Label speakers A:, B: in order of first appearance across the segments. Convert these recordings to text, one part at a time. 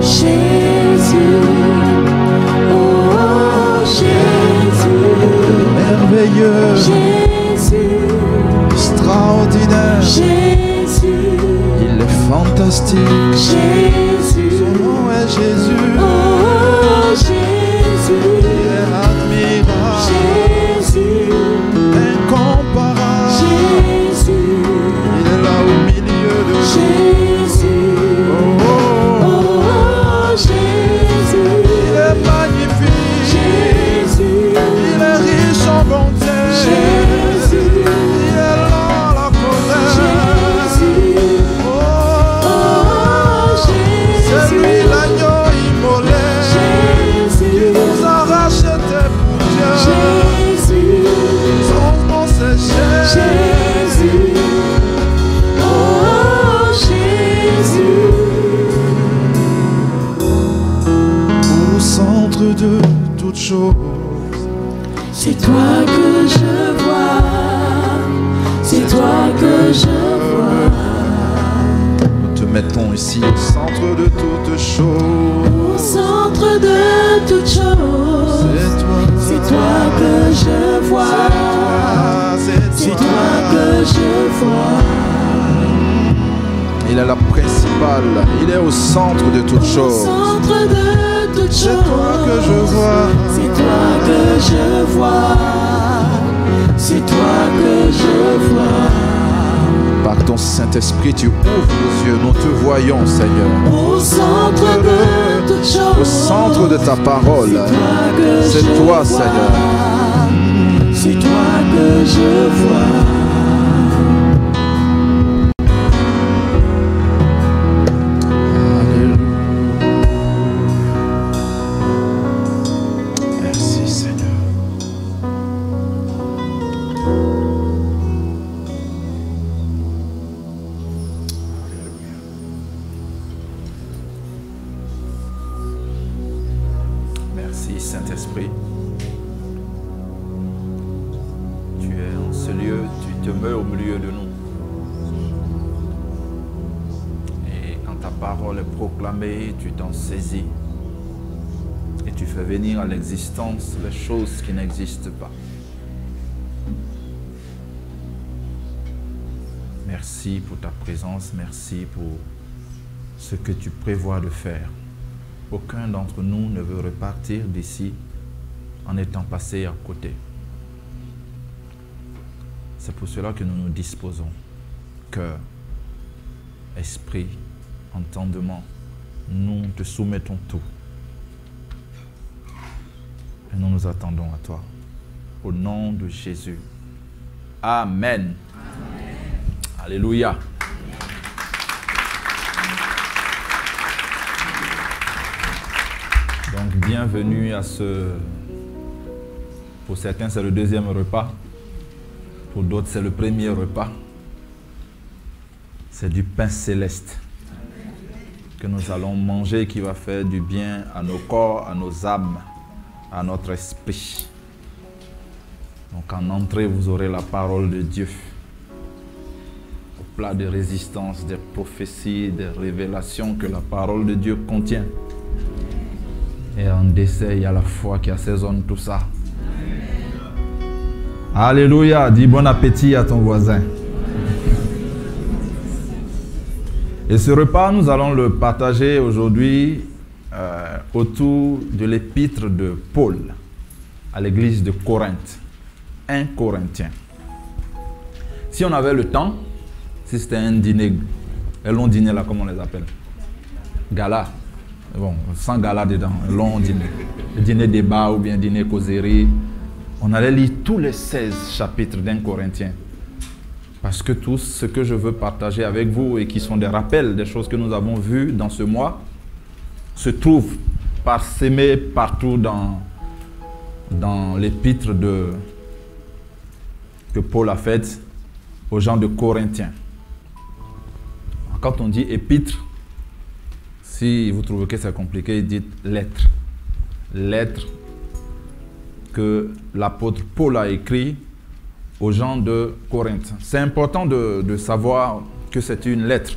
A: Jésus, oh Jésus,
B: merveilleux,
A: Jésus,
B: extraordinaire,
A: Jésus,
B: il est fantastique.
A: Jésus,
B: Son nom est Jésus,
A: oh Jésus,
B: il est admirable,
A: Jésus,
B: incomparable.
A: Jésus,
B: Il est là au milieu de nous.
A: Jésus,
B: Oh, oh, oh.
A: oh Jésus,
B: Il est magnifique,
A: Jésus,
B: il est riche en bonté,
A: Jésus,
B: il est lent à la colère.
A: Jésus,
B: Oh,
A: oh Jésus,
B: c'est lui l'agneau immolé qui
A: Jésus,
B: nous a rachetés pour Dieu.
A: Jésus,
B: Son nom c'est Jésus.
A: Jésus, oh Jésus,
B: Au centre de toute chose,
A: c'est toi que je vois, c'est toi que je vois,
B: nous te mettons ici au centre de toute chose.
A: au centre de toute chose, c'est toi que je vois, c'est toi que je vois,
B: Il est la principale, il est au centre de toute
A: au
B: chose.
A: centre de toute chose,
B: C'est toi que je vois,
A: c'est toi que je vois, c'est toi que je vois,
B: par ton Saint-Esprit tu ouvres nos yeux, nous te voyons Seigneur.
A: au centre de toute chose,
B: Au centre de ta parole, c'est toi Seigneur.
A: c'est toi que je vois.
B: Merci Seigneur. Merci Saint-Esprit. Tu es en ce lieu, tu te mets au milieu de nous. Et quand ta parole est proclamée, tu t'en saisis. Et tu fais venir à l'existence les choses qui n'existent pas. Merci pour ta présence, merci pour ce que tu prévois de faire. Aucun d'entre nous ne veut repartir d'ici en étant passé à côté. C'est pour cela que nous nous disposons. Cœur, esprit, entendement, nous te soumettons tout. Et nous nous attendons à toi. Au nom de Jésus. Amen. Amen. Alléluia. Donc, bienvenue à ce... Pour certains, c'est le deuxième repas. Pour d'autres, c'est le premier repas. C'est du pain céleste que nous allons manger qui va faire du bien à nos corps, à nos âmes, à notre esprit. Donc en entrée, vous aurez la parole de Dieu. Au plat de résistance, des prophéties, des révélations que la parole de Dieu contient. Et en dessert, il y a la foi qui assaisonne tout ça. Alléluia, dis bon appétit à ton voisin. Et ce repas, nous allons le partager aujourd'hui autour de l'épître de Paul à l'église de Corinthe. 1 Corinthiens. Si on avait le temps, si c'était un dîner, un long dîner là, comment on les appelle? Gala. Bon, sans gala dedans, un long dîner. Dîner débat ou bien dîner causerie. On allait lire tous les 16 chapitres d'1 Corinthiens. Parce que tout ce que je veux partager avec vous et qui sont des rappels des choses que nous avons vues dans ce mois se trouve parsemé partout dans l'épître que Paul a faite aux gens de Corinthiens. Quand on dit épître, si vous trouvez que c'est compliqué, dites lettre. Lettre que l'apôtre Paul a écrit aux gens de Corinthe. C'est important de savoir que c'est une lettre.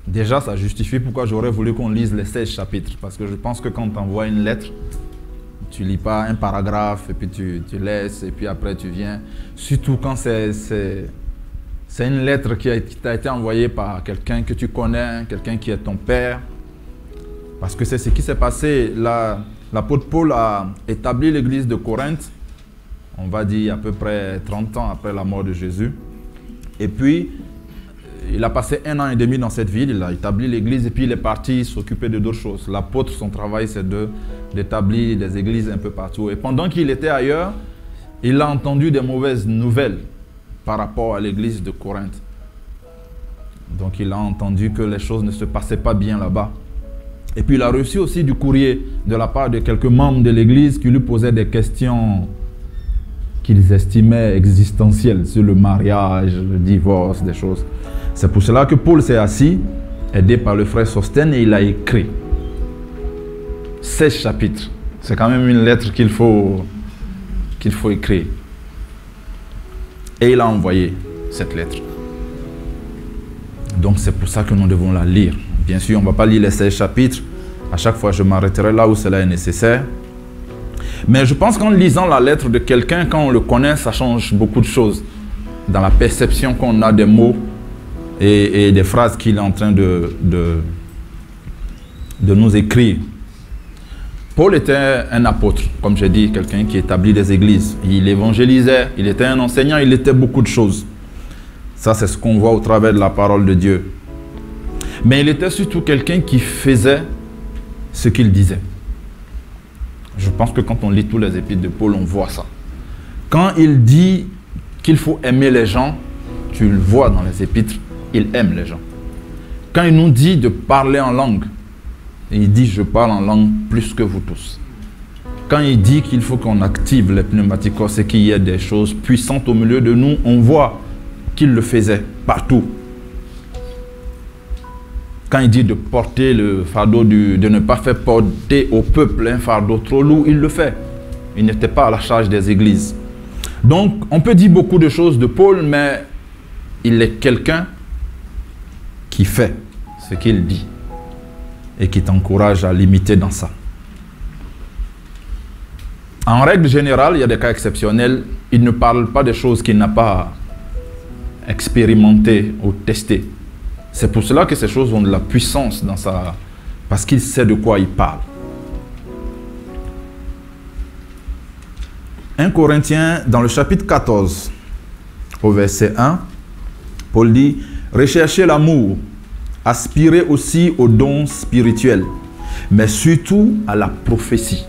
B: Déjà, ça justifie pourquoi j'aurais voulu qu'on lise les 16 chapitres. Parce que je pense que quand tu envoies une lettre, tu lis pas un paragraphe et puis tu laisses et puis après tu viens. Surtout quand c'est une lettre qui t'a été envoyée par quelqu'un que tu connais, quelqu'un qui est ton père. Parce que c'est ce qui s'est passé. L'apôtre Paul a établi l'église de Corinthe, on va dire à peu près 30 ans après la mort de Jésus. Et puis, il a passé 1 an et demi dans cette ville, il a établi l'église et puis il est parti s'occuper de d'autres choses. L'apôtre, son travail, c'est d'établir des églises un peu partout. Et pendant qu'il était ailleurs, il a entendu des mauvaises nouvelles par rapport à l'église de Corinthe. Donc il a entendu que les choses ne se passaient pas bien là-bas. Et puis il a reçu aussi du courrier de la part de quelques membres de l'église qui lui posaient des questions qu'ils estimaient existentielles sur le mariage, le divorce, des choses. C'est pour cela que Paul s'est assis, aidé par le frère Sosthène, et il a écrit 16 chapitres. C'est quand même une lettre qu'il faut écrire. Et il a envoyé cette lettre. Donc c'est pour ça que nous devons la lire. Bien sûr, on ne va pas lire les 16 chapitres. À chaque fois, je m'arrêterai là où cela est nécessaire. Mais je pense qu'en lisant la lettre de quelqu'un, quand on le connaît, ça change beaucoup de choses. Dans la perception qu'on a des mots et des phrases qu'il est en train de nous écrire. Paul était un apôtre, comme j'ai dit, quelqu'un qui établit des églises. Il évangélisait, il était un enseignant, il était beaucoup de choses. Ça, c'est ce qu'on voit au travers de la parole de Dieu. Mais il était surtout quelqu'un qui faisait ce qu'il disait. Je pense que quand on lit tous les épîtres de Paul, on voit ça. Quand il dit qu'il faut aimer les gens, tu le vois dans les épîtres, il aime les gens. Quand il nous dit de parler en langue, il dit « je parle en langue plus que vous tous ». Quand il dit qu'il faut qu'on active les pneumaticos et qu'il y ait des choses puissantes au milieu de nous, on voit qu'il le faisait partout. Quand il dit de porter le fardeau, de ne pas faire porter au peuple un fardeau trop lourd, il le fait. Il n'était pas à la charge des églises. Donc, on peut dire beaucoup de choses de Paul, mais il est quelqu'un qui fait ce qu'il dit et qui t'encourage à l'imiter dans ça. En règle générale, il y a des cas exceptionnels. Il ne parle pas des choses qu'il n'a pas expérimentées ou testées. C'est pour cela que ces choses ont de la puissance dans sa... parce qu'il sait de quoi il parle. 1 Corinthiens, dans le chapitre 14, au verset 1, Paul dit « Recherchez l'amour, aspirez aussi aux dons spirituels, mais surtout à la prophétie.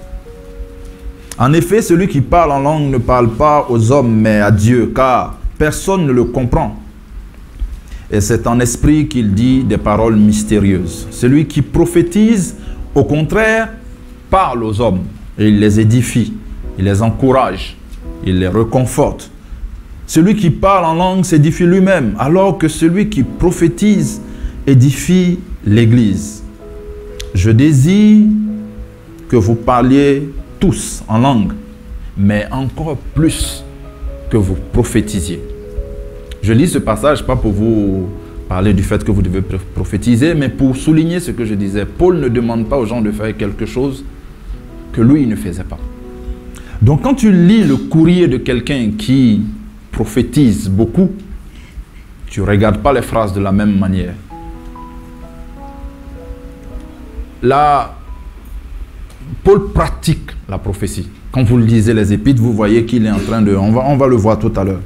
B: En effet, celui qui parle en langue ne parle pas aux hommes, mais à Dieu, car personne ne le comprend. Et c'est en esprit qu'il dit des paroles mystérieuses. Celui qui prophétise, au contraire, parle aux hommes, et il les édifie, il les encourage, il les réconforte. Celui qui parle en langue s'édifie lui-même, alors que celui qui prophétise édifie l'Église. Je désire que vous parliez tous en langue, mais encore plus que vous prophétisiez. Je lis ce passage pas pour vous parler du fait que vous devez prophétiser, mais pour souligner ce que je disais. Paul ne demande pas aux gens de faire quelque chose que lui, il ne faisait pas. Donc quand tu lis le courrier de quelqu'un qui prophétise beaucoup, tu ne regardes pas les phrases de la même manière. Là, Paul pratique la prophétie. Quand vous lisez les épîtres, vous voyez qu'il est en train de... On va le voir tout à l'heure.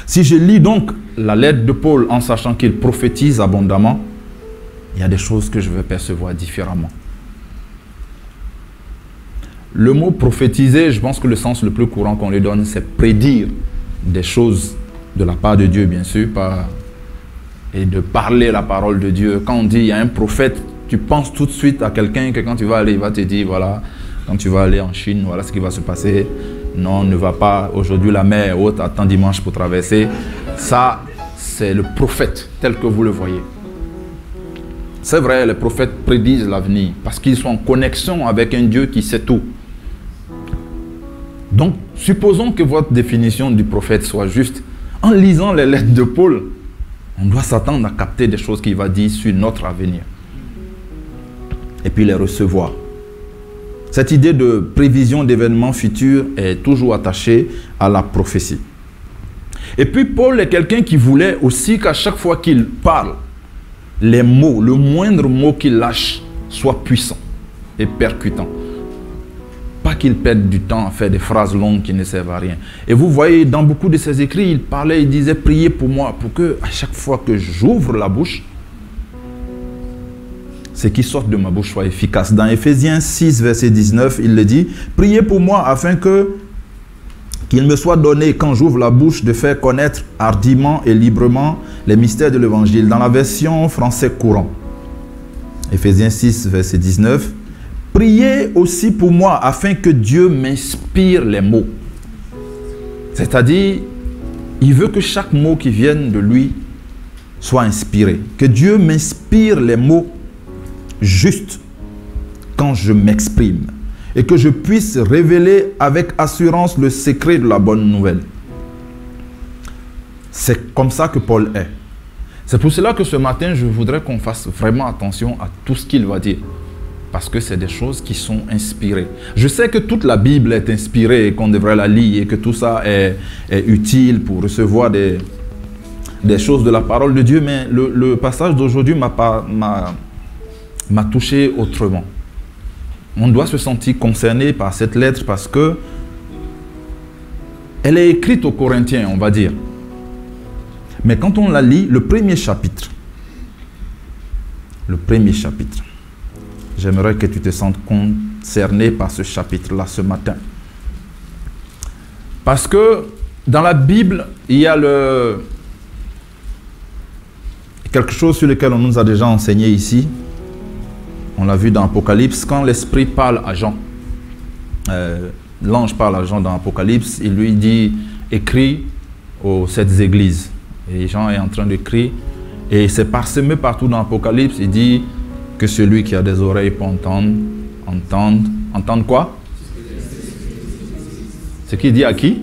B: Si je lis donc la lettre de Paul en sachant qu'il prophétise abondamment, il y a des choses que je vais percevoir différemment. Le mot prophétiser, je pense que le sens le plus courant qu'on lui donne, c'est prédire des choses de la part de Dieu, bien sûr, et de parler la parole de Dieu. Quand on dit il y a un prophète, tu penses tout de suite à quelqu'un que quand tu vas aller, il va te dire, voilà, quand tu vas aller en Chine, voilà ce qui va se passer. Non, ne va pas, aujourd'hui la mer est haute, attends dimanche pour traverser. Ça, c'est le prophète tel que vous le voyez. C'est vrai, les prophètes prédisent l'avenir parce qu'ils sont en connexion avec un Dieu qui sait tout. Donc, supposons que votre définition du prophète soit juste. En lisant les lettres de Paul, On doit s'attendre à capter des choses qu'il va dire sur notre avenir. Et puis les recevoir. Cette idée de prévision d'événements futurs est toujours attachée à la prophétie. Et puis Paul est quelqu'un qui voulait aussi qu'à chaque fois qu'il parle, les mots, le moindre mot qu'il lâche, soit puissant et percutant. Pas qu'il perde du temps à faire des phrases longues qui ne servent à rien. Et vous voyez, dans beaucoup de ses écrits, il parlait, il disait, priez pour moi, pour que à chaque fois que j'ouvre la bouche, ce qui sort de ma bouche soit efficace. Dans Éphésiens 6, verset 19, il le dit, priez pour moi afin qu'il me soit donné, quand j'ouvre la bouche, de faire connaître hardiment et librement les mystères de l'Évangile. Dans la version français courant, Éphésiens 6, verset 19, priez aussi pour moi afin que Dieu m'inspire les mots. C'est-à-dire, il veut que chaque mot qui vienne de lui soit inspiré. Que Dieu m'inspire les mots justes quand je m'exprime. Et que je puisse révéler avec assurance le secret de la bonne nouvelle. C'est comme ça que Paul est. C'est pour cela que ce matin, je voudrais qu'on fasse vraiment attention à tout ce qu'il va dire. Parce que c'est des choses qui sont inspirées. Je sais que toute la Bible est inspirée et qu'on devrait la lire et que tout ça est utile pour recevoir des choses de la parole de Dieu. Mais le passage d'aujourd'hui m'a touché autrement. On doit se sentir concerné par cette lettre parce que elle est écrite aux Corinthiens, on va dire. Mais quand on la lit, le premier chapitre, j'aimerais que tu te sentes concerné par ce chapitre-là ce matin. Parce que dans la Bible, il y a quelque chose sur lequel on nous a déjà enseigné ici. On l'a vu dans Apocalypse, quand l'Esprit parle à Jean, l'ange parle à Jean dans Apocalypse, il lui dit, écris aux 7 églises. Et Jean est en train d'écrire, et c'est parsemé partout dans Apocalypse, il dit que celui qui a des oreilles peut entendre quoi? Ce qu'il dit à qui?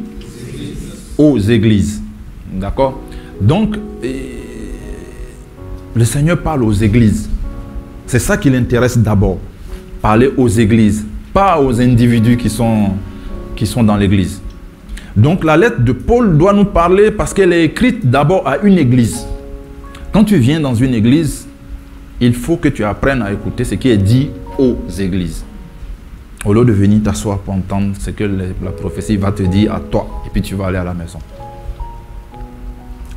B: Aux églises. D'accord? Donc, le Seigneur parle aux églises. C'est ça qui l'intéresse d'abord. Parler aux églises, pas aux individus qui sont dans l'église. Donc la lettre de Paul doit nous parler parce qu'elle est écrite d'abord à une église. Quand tu viens dans une église, il faut que tu apprennes à écouter ce qui est dit aux églises. Au lieu de venir t'asseoir pour entendre ce que la prophétie va te dire à toi, et puis tu vas aller à la maison.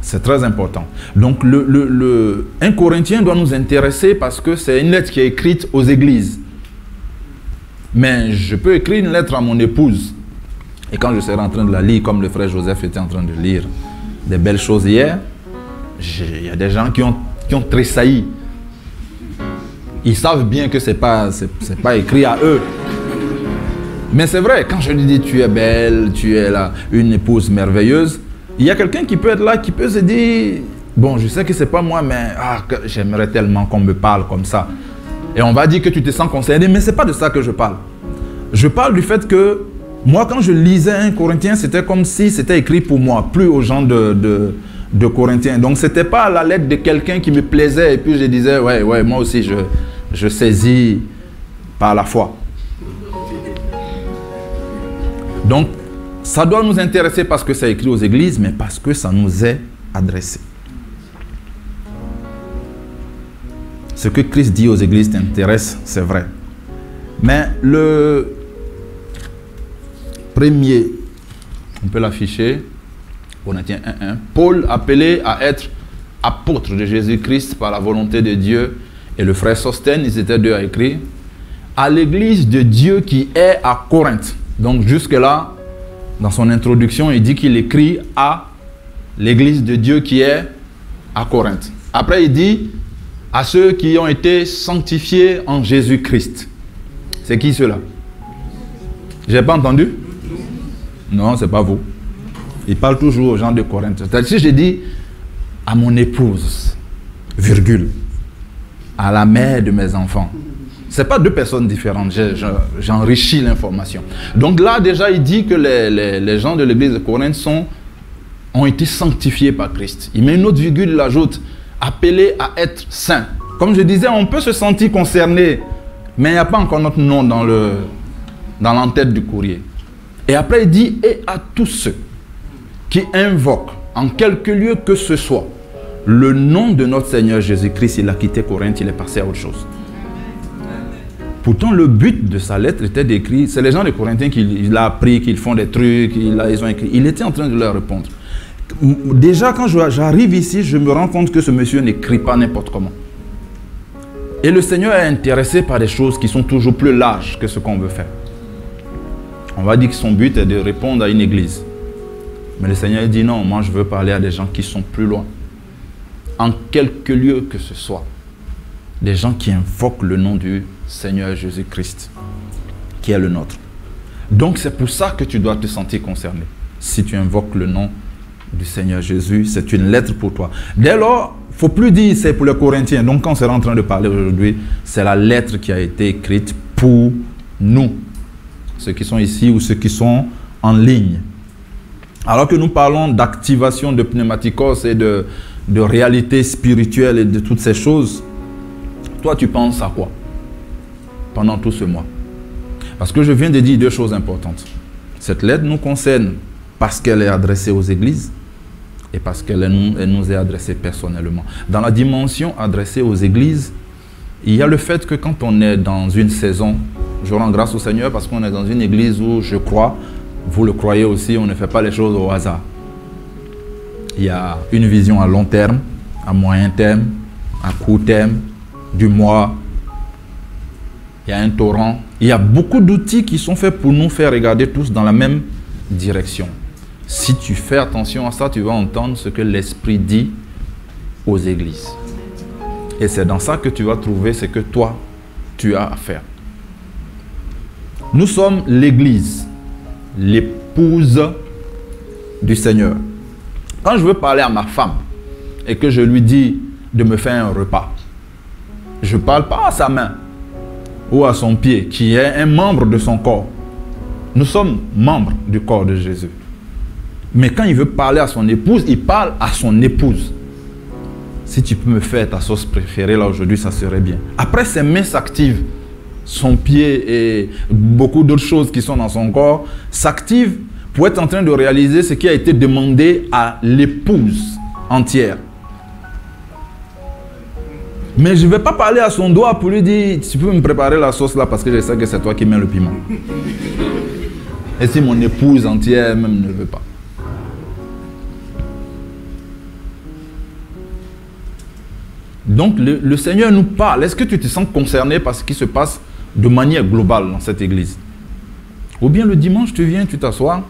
B: C'est très important. Donc, 1 Corinthien doit nous intéresser parce que c'est une lettre qui est écrite aux églises. Mais je peux écrire une lettre à mon épouse. Et quand je serai en train de la lire, comme le frère Joseph était en train de lire des belles choses hier, il y a des gens qui ont tressailli. Ils savent bien que ce n'est pas écrit à eux. Mais c'est vrai, quand je lui dis tu es belle, tu es là, une épouse merveilleuse, il y a quelqu'un qui peut être là, qui peut se dire, bon, je sais que ce n'est pas moi, mais j'aimerais tellement qu'on me parle comme ça. Et on va dire que tu te sens concerné, mais ce n'est pas de ça que je parle. Je parle du fait que, moi, quand je lisais 1 Corinthien, c'était comme si c'était écrit pour moi, plus aux gens de Corinthiens. Donc, ce n'était pas la lettre de quelqu'un qui me plaisait, et puis je disais, ouais, moi aussi, je saisis par la foi. Donc, ça doit nous intéresser parce que c'est écrit aux églises, mais parce que ça nous est adressé. Ce que Christ dit aux églises t'intéresse, c'est vrai. Mais le premier, on peut l'afficher, Corinthiens 1:1, Paul appelé à être apôtre de Jésus-Christ par la volonté de Dieu, et le frère Sostène, ils étaient deux à écrire, à l'église de Dieu qui est à Corinthe. Donc jusque-là, dans son introduction, il dit qu'il écrit à l'église de Dieu qui est à Corinthe. Après, il dit à ceux qui ont été sanctifiés en Jésus-Christ. C'est qui ceux-là? J'ai pas entendu? Non, c'est pas vous. Il parle toujours aux gens de Corinthe. C'est-à-dire, si je dis à mon épouse, virgule, à la mère de mes enfants, ce n'est pas deux personnes différentes, j'enrichis l'information. Donc là, déjà, il dit que les gens de l'église de Corinthe sont ont été sanctifiés par Christ. Il met une autre virgule, il ajoute, appelés à être saints. Comme je disais, on peut se sentir concerné, mais il n'y a pas encore notre nom dans l'entête du courrier. Et après, il dit, et à tous ceux qui invoquent, en quelque lieu que ce soit, le nom de notre Seigneur Jésus-Christ. Il a quitté Corinthe, il est passé à autre chose. Pourtant, le but de sa lettre était d'écrire. C'est les gens de Corinthiens qu'il a appris, qu'ils font des trucs, ils ont écrit. Il était en train de leur répondre. Déjà, quand j'arrive ici, je me rends compte que ce monsieur n'écrit pas n'importe comment. Et le Seigneur est intéressé par des choses qui sont toujours plus larges que ce qu'on veut faire. On va dire que son but est de répondre à une église. Mais le Seigneur dit non, moi je veux parler à des gens qui sont plus loin. En quelque lieu que ce soit. Des gens qui invoquent le nom du Seigneur Jésus-Christ, qui est le nôtre. Donc c'est pour ça que tu dois te sentir concerné. Si tu invoques le nom du Seigneur Jésus, c'est une lettre pour toi. Dès lors, il ne faut plus dire c'est pour les Corinthiens. Donc quand on sera en train de parler aujourd'hui, c'est la lettre qui a été écrite pour nous. Ceux qui sont ici ou ceux qui sont en ligne. Alors que nous parlons d'activation de pneumatikos et de réalité spirituelle et de toutes ces choses, toi tu penses à quoi pendant tout ce mois? Parce que je viens de dire deux choses importantes. Cette lettre nous concerne parce qu'elle est adressée aux églises et parce qu'elle nous est adressée personnellement. Dans la dimension adressée aux églises, il y a le fait que quand on est dans une saison, je rends grâce au Seigneur parce qu'on est dans une église où je crois, vous le croyez aussi, on ne fait pas les choses au hasard. Il y a une vision à long terme, à moyen terme, à court terme, du mois. Il y a un torrent. Il y a beaucoup d'outils qui sont faits pour nous faire regarder tous dans la même direction. Si tu fais attention à ça, tu vas entendre ce que l'Esprit dit aux églises. Et c'est dans ça que tu vas trouver ce que toi, tu as à faire. Nous sommes l'Église, l'épouse du Seigneur. Quand je veux parler à ma femme et que je lui dis de me faire un repas, je ne parle pas à sa main ou à son pied, qui est un membre de son corps. Nous sommes membres du corps de Jésus. Mais quand il veut parler à son épouse, il parle à son épouse. Si tu peux me faire ta sauce préférée là aujourd'hui, ça serait bien. Après, ses mains s'activent. Son pied et beaucoup d'autres choses qui sont dans son corps s'activent pour être en train de réaliser ce qui a été demandé à l'épouse entière. Mais je ne vais pas parler à son doigt pour lui dire, tu peux me préparer la sauce là parce que je sais que c'est toi qui mets le piment. Et si mon épouse entière même ne veut pas. Donc le Seigneur nous parle. Est-ce que tu te sens concerné par ce qui se passe de manière globale dans cette église? Ou bien le dimanche, tu viens, tu t'assois,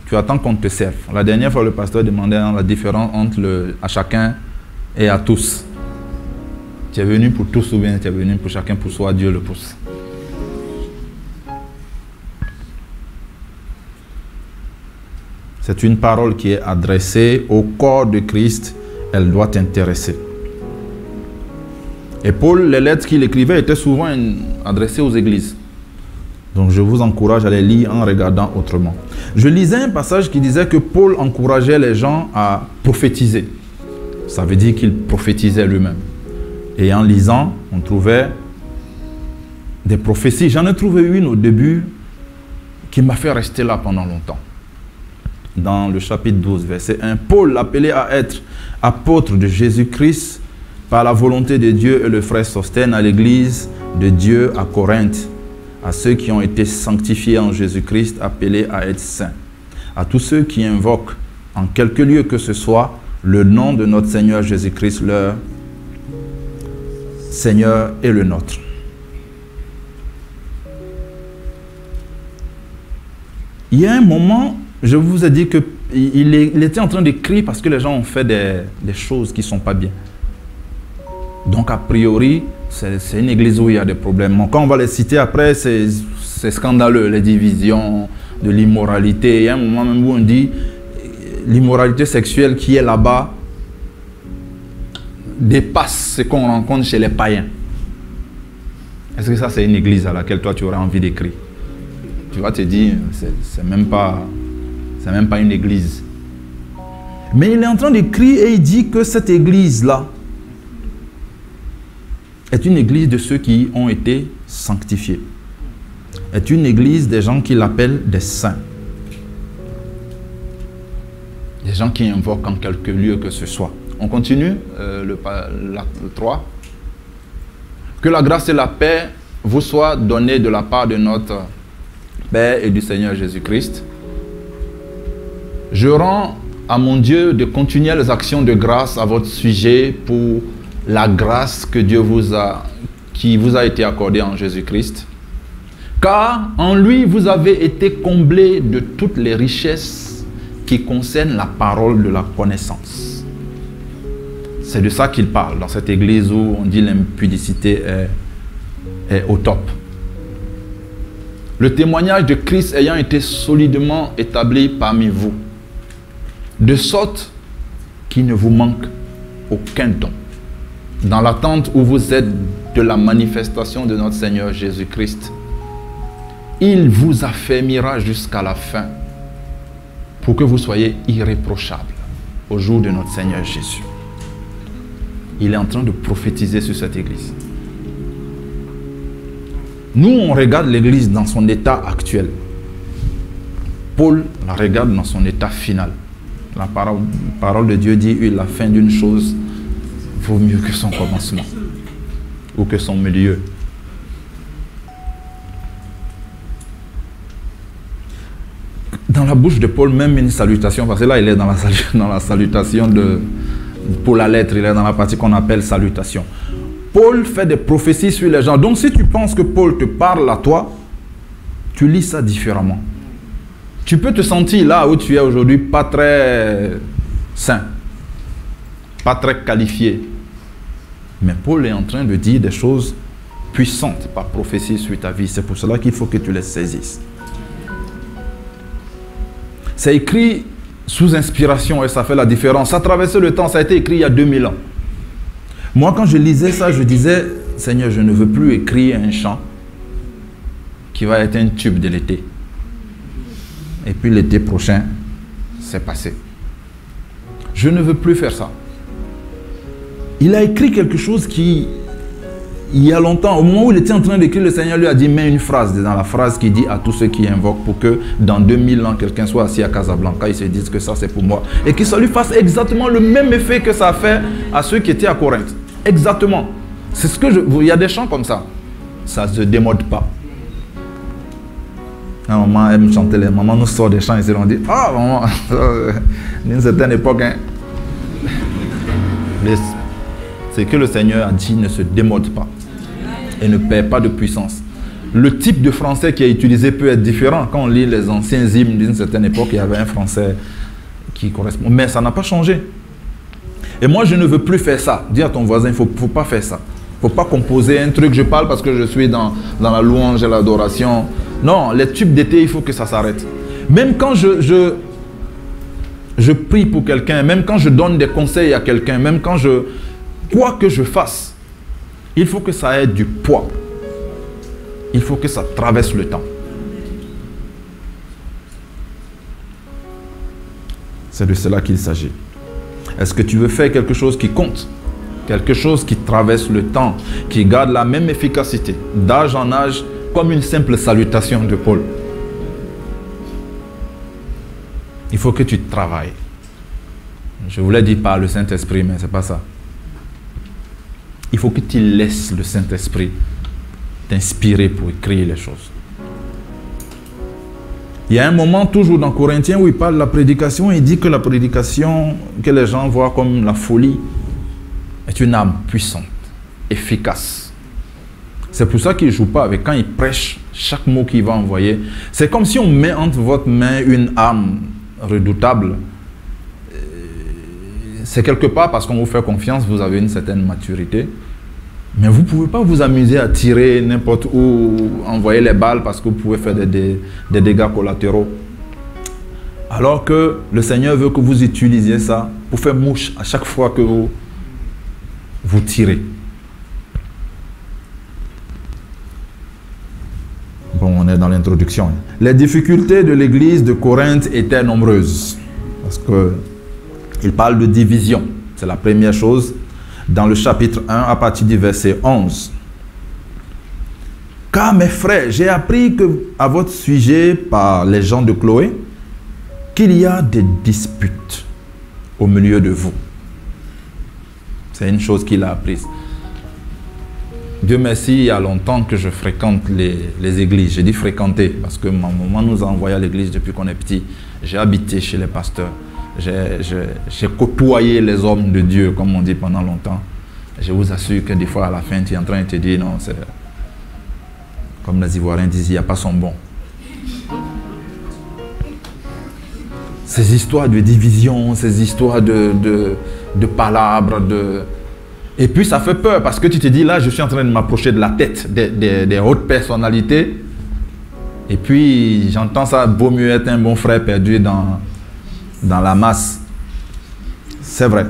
B: tu attends qu'on te serve. La dernière fois, le pasteur demandait la différence entre à chacun et à tous. Tu es venu pour tous ou bien tu es venu pour chacun pour soi, Dieu le pousse. C'est une parole qui est adressée au corps de Christ. Elle doit t'intéresser. Et Paul, les lettres qu'il écrivait étaient souvent adressées aux églises. Donc je vous encourage à les lire en regardant autrement. Je lisais un passage qui disait que Paul encourageait les gens à prophétiser. Ça veut dire qu'il prophétisait lui-même. Et en lisant, on trouvait des prophéties. J'en ai trouvé une au début qui m'a fait rester là pendant longtemps. Dans le chapitre 12, verset 1, Paul, appelé à être apôtre de Jésus-Christ, par la volonté de Dieu et le frère Sosthène à l'église de Dieu à Corinthe, à ceux qui ont été sanctifiés en Jésus-Christ, appelés à être saints, à tous ceux qui invoquent en quelque lieu que ce soit le nom de notre Seigneur Jésus-Christ, leur Seigneur et le nôtre. Il y a un moment, je vous ai dit qu'il était en train d'écrire parce que les gens ont fait des choses qui ne sont pas bien. Donc, a priori, c'est une église où il y a des problèmes. Quand on va les citer après, c'est scandaleux, les divisions, de l'immoralité. Il y a un moment même où on dit l'immoralité sexuelle qui est là-bas dépasse ce qu'on rencontre chez les païens. Est-ce que ça, c'est une église à laquelle toi, tu aurais envie d'écrire? Tu vas te dire, c'est même pas une église. Mais il est en train d'écrire et il dit que cette église-là est une église de ceux qui ont été sanctifiés. Est une église des gens qu'il appelle des saints. Des gens qui invoquent en quelque lieu que ce soit. On continue, le 3. Que la grâce et la paix vous soient données de la part de notre Père et du Seigneur Jésus-Christ. Je rends à mon Dieu de continuelles actions de grâce à votre sujet pour la grâce que Dieu qui vous a été accordée en Jésus-Christ. Car en lui, vous avez été comblés de toutes les richesses qui concernent la parole de la connaissance. C'est de ça qu'il parle dans cette église où on dit l'impudicité est au top. Le témoignage de Christ ayant été solidement établi parmi vous, de sorte qu'il ne vous manque aucun don, dans l'attente où vous êtes de la manifestation de notre Seigneur Jésus-Christ. Il vous affermira jusqu'à la fin pour que vous soyez irréprochables au jour de notre Seigneur Jésus. Il est en train de prophétiser sur cette église. Nous, on regarde l'église dans son état actuel. Paul la regarde dans son état final. La parole de Dieu dit, la fin d'une chose vaut mieux que son commencement ou que son milieu. Dans la bouche de Paul, même une salutation, parce que là, il est dans la salutation pour la lettre, il est dans la partie qu'on appelle salutation. Paul fait des prophéties sur les gens. Donc, si tu penses que Paul te parle à toi, tu lis ça différemment. Tu peux te sentir là où tu es aujourd'hui pas très sain, pas très qualifié. Mais Paul est en train de dire des choses puissantes par prophétie sur ta vie. C'est pour cela qu'il faut que tu les saisisses. C'est écrit sous inspiration et ça fait la différence. Ça a traversé le temps, ça a été écrit il y a 2000 ans. Moi, quand je lisais ça, je disais, Seigneur, je ne veux plus écrire un chant qui va être un tube de l'été. Et puis l'été prochain, c'est passé. Je ne veux plus faire ça. Il a écrit quelque chose qui, il y a longtemps, au moment où il était en train d'écrire, le Seigneur lui a dit, mets une phrase dans la phrase qui dit à tous ceux qui invoquent pour que dans 2000 ans, quelqu'un soit assis à Casablanca, ils se disent que ça c'est pour moi. Et que ça lui fasse exactement le même effet que ça a fait à ceux qui étaient à Corinthe. Exactement. C'est ce que il y a des chants comme ça. Ça ne se démode pas. La maman aime chanter, les mamans nous sort des chants et on dit, ah maman, d'une certaine époque, hein. Ce que le Seigneur a dit ne se démode pas et ne perd pas de puissance. Le type de français qui est utilisé peut être différent. Quand on lit les anciens hymnes d'une certaine époque, il y avait un français qui correspond. Mais ça n'a pas changé. Et moi, je ne veux plus faire ça. Dis à ton voisin, il ne faut pas faire ça. Il ne faut pas composer un truc, je parle parce que je suis dans la louange et l'adoration. Non, les tubes d'été, il faut que ça s'arrête. Même quand je prie pour quelqu'un, même quand je donne des conseils à quelqu'un, même quand quoi que je fasse, il faut que ça ait du poids. Il faut que ça traverse le temps. C'est de cela qu'il s'agit. Est-ce que tu veux faire quelque chose qui compte? Quelque chose qui traverse le temps, qui garde la même efficacité, d'âge en âge, comme une simple salutation de Paul. Il faut que tu travailles. Je vous l'ai dit par le Saint-Esprit, mais ce n'est pas ça. Il faut que tu laisses le Saint-Esprit t'inspirer pour écrire les choses. Il y a un moment toujours dans Corinthiens où il parle de la prédication et il dit que la prédication que les gens voient comme la folie est une arme puissante, efficace. C'est pour ça qu'il ne joue pas avec. Quand il prêche, chaque mot qu'il va envoyer, c'est comme si on met entre votre main une arme redoutable. C'est quelque part parce qu'on vous fait confiance, vous avez une certaine maturité. Mais vous ne pouvez pas vous amuser à tirer n'importe où, envoyer les balles parce que vous pouvez faire des dégâts collatéraux. Alors que le Seigneur veut que vous utilisiez ça pour faire mouche à chaque fois que vous tirez. Bon, on est dans l'introduction. Les difficultés de l'église de Corinthe étaient nombreuses. Parce que Il parle de division. C'est la première chose dans le chapitre 1 à partir du verset 11. Car mes frères, j'ai appris à votre sujet par les gens de Chloé qu'il y a des disputes au milieu de vous. C'est une chose qu'il a apprise. Dieu merci, il y a longtemps que je fréquente les églises. J'ai dit fréquenter parce que ma maman nous a envoyé à l'église depuis qu'on est petit. J'ai habité chez les pasteurs. J'ai côtoyé les hommes de Dieu, comme on dit, pendant longtemps. Je vous assure que des fois, à la fin, tu es en train de te dire, non, c'est... Comme les Ivoiriens disent, il n'y a pas son bon. Ces histoires de division, ces histoires de palabres, Et puis ça fait peur parce que tu te dis, là, je suis en train de m'approcher de la tête des hautes personnalités. Et puis, j'entends ça, vaut mieux être un bon frère perdu dans la masse. C'est vrai.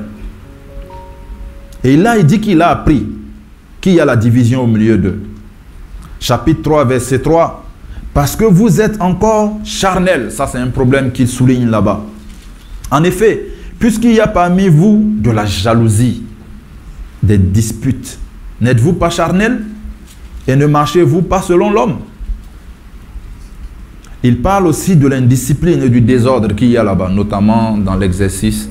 B: Et là, il dit qu'il a appris qu'il y a la division au milieu d'eux. Chapitre 3, verset 3. Parce que vous êtes encore charnels. Ça, c'est un problème qu'il souligne là-bas. En effet, puisqu'il y a parmi vous de la jalousie, des disputes, n'êtes-vous pas charnels et ne marchez-vous pas selon l'homme? Il parle aussi de l'indiscipline et du désordre qu'il y a là-bas, notamment dans l'exercice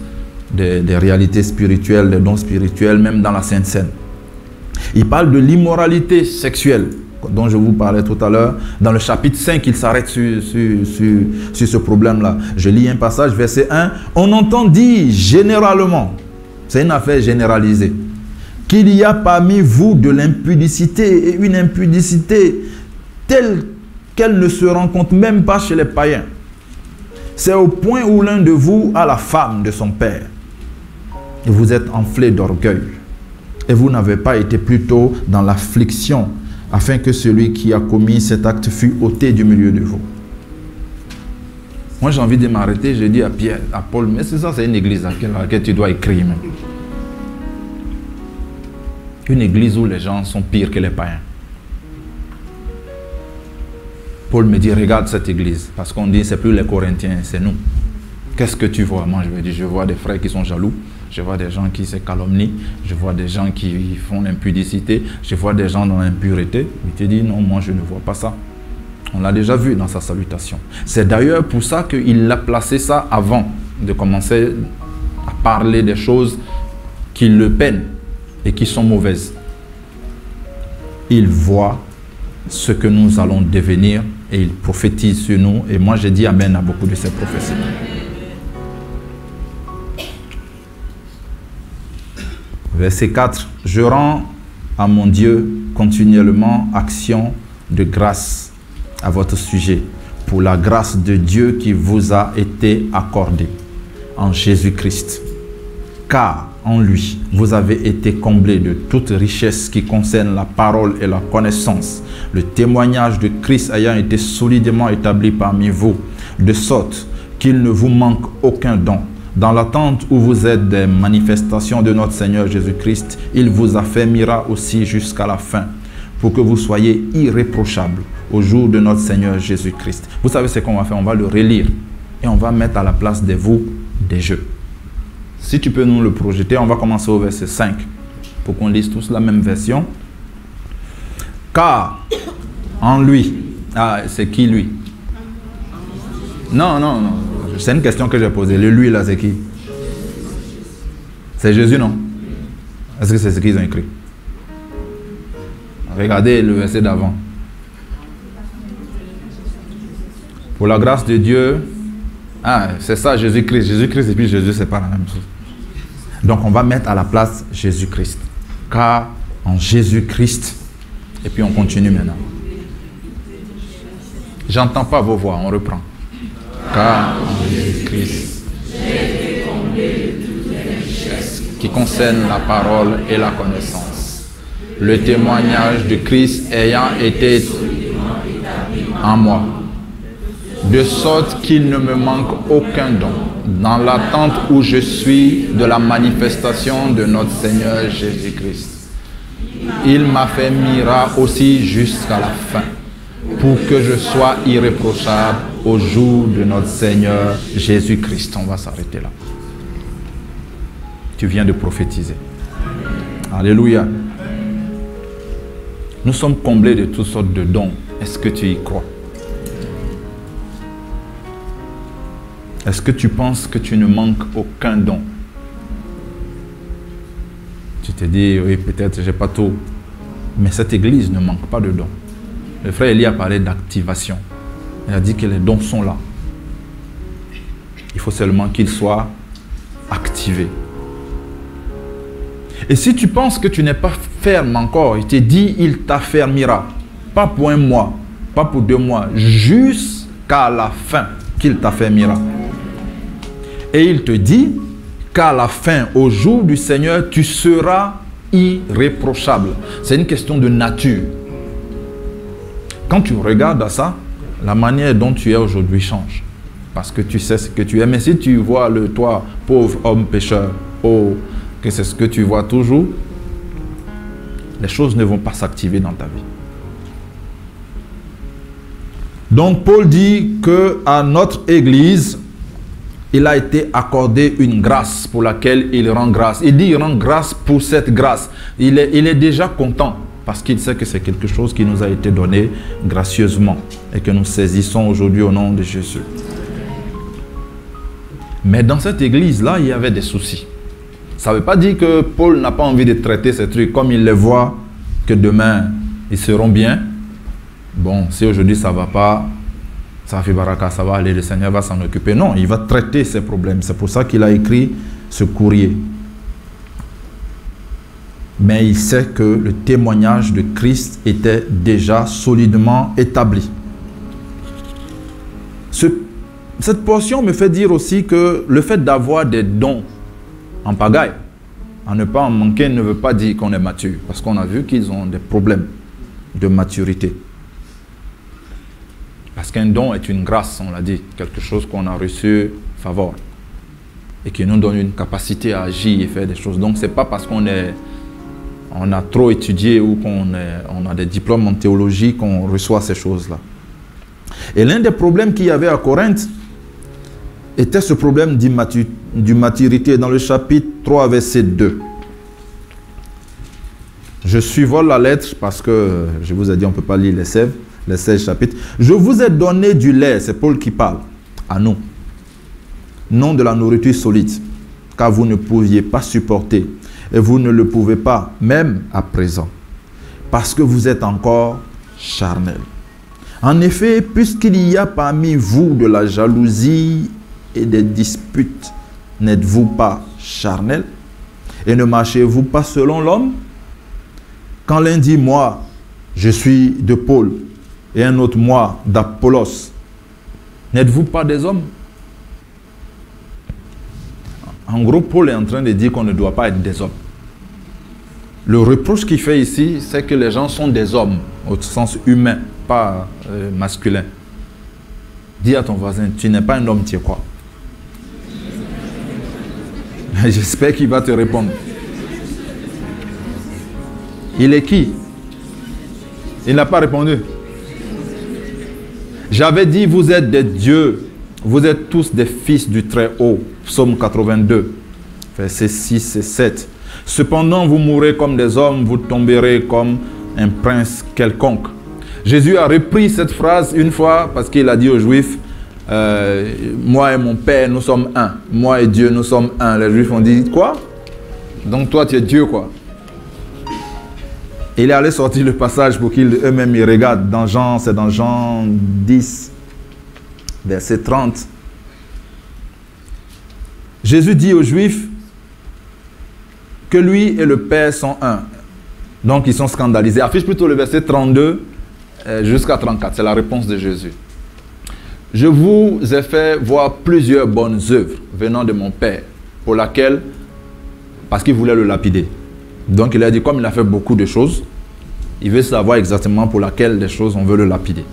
B: des réalités spirituelles, des dons spirituels, même dans la Sainte Seine. Il parle de l'immoralité sexuelle, dont je vous parlais tout à l'heure. Dans le chapitre 5, il s'arrête sur ce problème-là. Je lis un passage, verset 1. On entend dire généralement, c'est une affaire généralisée, qu'il y a parmi vous de l'impudicité, et une impudicité telle qu'elle ne se rencontre même pas chez les païens. C'est au point où l'un de vous a la femme de son père. Et vous êtes enflé d'orgueil. Et vous n'avez pas été plutôt dans l'affliction, afin que celui qui a commis cet acte fût ôté du milieu de vous. Moi, j'ai envie de m'arrêter. Je dis à Pierre, à Paul, mais c'est ça, c'est une église à laquelle tu dois écrire. Même. Une église où les gens sont pires que les païens. Paul me dit, regarde cette église. Parce qu'on dit, c'est plus les Corinthiens, c'est nous. Qu'est-ce que tu vois? Moi, je me dis, je vois des frères qui sont jaloux. Je vois des gens qui se calomnient. Je vois des gens qui font l'impudicité. Je vois des gens dans l'impureté. Il te dit, non, moi, je ne vois pas ça. On l'a déjà vu dans sa salutation. C'est d'ailleurs pour ça qu'il a placé ça avant de commencer à parler des choses qui le peinent et qui sont mauvaises. Il voit ce que nous allons devenir et il prophétise sur nous. Et moi, j'ai dit amen à beaucoup de ces prophéties. Verset 4. Je rends à mon Dieu continuellement action de grâce à votre sujet pour la grâce de Dieu qui vous a été accordée en Jésus-Christ. Car en lui, vous avez été comblés de toute richesse qui concerne la parole et la connaissance, le témoignage de Christ ayant été solidement établi parmi vous, de sorte qu'il ne vous manque aucun don. Dans l'attente où vous êtes des manifestations de notre Seigneur Jésus-Christ, il vous affermira aussi jusqu'à la fin, pour que vous soyez irréprochables au jour de notre Seigneur Jésus-Christ. Vous savez ce qu'on va faire? On va le relire et on va mettre à la place de vous des jeux. Si tu peux nous le projeter, on va commencer au verset 5 pour qu'on lise tous la même version. Car en lui, c'est qui lui? Non, c'est une question que j'ai posée. Le lui là, c'est qui? C'est Jésus, non? Est-ce que c'est ce qu'ils ont écrit? Regardez le verset d'avant. Pour la grâce de Dieu, c'est ça, Jésus-Christ. Jésus-Christ et puis Jésus, c'est pas la même chose. Donc, on va mettre à la place Jésus-Christ. Car en Jésus-Christ, et puis on continue maintenant. J'entends pas vos voix, on reprend. Car en Jésus-Christ, j'ai été comblé de toutes les richesses qui concernent la parole et la connaissance. Le témoignage de Christ ayant été en moi, de sorte qu'il ne me manque aucun don, dans l'attente où je suis de la manifestation de notre Seigneur Jésus-Christ. Il m'affermira aussi jusqu'à la fin, pour que je sois irréprochable au jour de notre Seigneur Jésus-Christ. On va s'arrêter là. tu viens de prophétiser. Alléluia. Nous sommes comblés de toutes sortes de dons. Est-ce que tu y crois? Est-ce que tu penses que tu ne manques aucun don? Tu te dis, oui, peut-être j'ai pas tout. Mais cette église ne manque pas de dons. Le frère Elie a parlé d'activation. Il a dit que les dons sont là. Il faut seulement qu'ils soient activés. Et si tu penses que tu n'es pas ferme encore, il te dit, il t'affermira. Pas pour un mois, pas pour 2 mois, jusqu'à la fin qu'il t'affermira. Et il te dit qu'à la fin, au jour du Seigneur, tu seras irréprochable. C'est une question de nature. Quand tu regardes à ça, la manière dont tu es aujourd'hui change. Parce que tu sais ce que tu es. Mais si tu vois toi, pauvre homme pécheur, oh, que c'est ce que tu vois toujours, les choses ne vont pas s'activer dans ta vie. Donc Paul dit qu'à notre église, il a été accordé une grâce pour laquelle il rend grâce. Il dit qu'il rend grâce pour cette grâce. Il est déjà content parce qu'il sait que c'est quelque chose qui nous a été donné gracieusement et que nous saisissons aujourd'hui au nom de Jésus. Mais dans cette église-là, il y avait des soucis. Ça ne veut pas dire que Paul n'a pas envie de traiter ces trucs comme il les voit, que demain, ils seront bien. Bon, si aujourd'hui ça ne va pas, ça fait baraka, ça va aller, le Seigneur va s'en occuper. Non, il va traiter ces problèmes. C'est pour ça qu'il a écrit ce courrier. Mais il sait que le témoignage de Christ était déjà solidement établi. Cette portion me fait dire aussi que le fait d'avoir des dons en pagaille, à ne pas en manquer, ne veut pas dire qu'on est mature. Parce qu'on a vu qu'ils ont des problèmes de maturité. Parce qu'un don est une grâce, on l'a dit, quelque chose qu'on a reçu faveur et qui nous donne une capacité à agir et faire des choses. Donc c'est pas parce qu'on a trop étudié ou on a des diplômes en théologie qu'on reçoit ces choses-là. Et l'un des problèmes qu'il y avait à Corinthe était ce problème d'immaturité dans le chapitre 3, verset 2. Je survole la lettre parce que je vous ai dit on ne peut pas lire les 16 chapitres. Je vous ai donné du lait, c'est Paul qui parle, à nous. Non de la nourriture solide, car vous ne pouviez pas supporter. Et vous ne le pouvez pas, même à présent, parce que vous êtes encore charnel. En effet, puisqu'il y a parmi vous de la jalousie et des disputes, n'êtes-vous pas charnel? Et ne marchez-vous pas selon l'homme? Quand l'un dit, moi, je suis de Paul, et un autre, moi, d'Apollos, n'êtes-vous pas des hommes? En gros, Paul est en train de dire qu'on ne doit pas être des hommes. Le reproche qu'il fait ici, c'est que les gens sont des hommes, au sens humain, pas masculin. Dis à ton voisin, tu n'es pas un homme, tu es quoi? J'espère qu'il va te répondre. Il est qui? Il n'a pas répondu. J'avais dit, vous êtes des dieux, vous êtes tous des fils du Très-Haut. Psaume 82, versets 6 et 7. Cependant, vous mourrez comme des hommes, vous tomberez comme un prince quelconque. Jésus a repris cette phrase une fois parce qu'il a dit aux Juifs, moi et mon Père, nous sommes un. Moi et Dieu, nous sommes un. Les Juifs ont dit, quoi? Donc toi, tu es Dieu, quoi. Il est allé sortir le passage pour qu'eux-mêmes y regardent. Dans Jean, c'est dans Jean 10, verset 30. Jésus dit aux Juifs que lui et le Père sont un. Donc ils sont scandalisés. Affiche plutôt le verset 32 jusqu'à 34. C'est la réponse de Jésus. Je vous ai fait voir plusieurs bonnes œuvres venant de mon Père, pour laquelle, parce qu'il voulait le lapider. Donc il a dit, comme il a fait beaucoup de choses, il veut savoir exactement pour laquelle des choses on veut le lapider.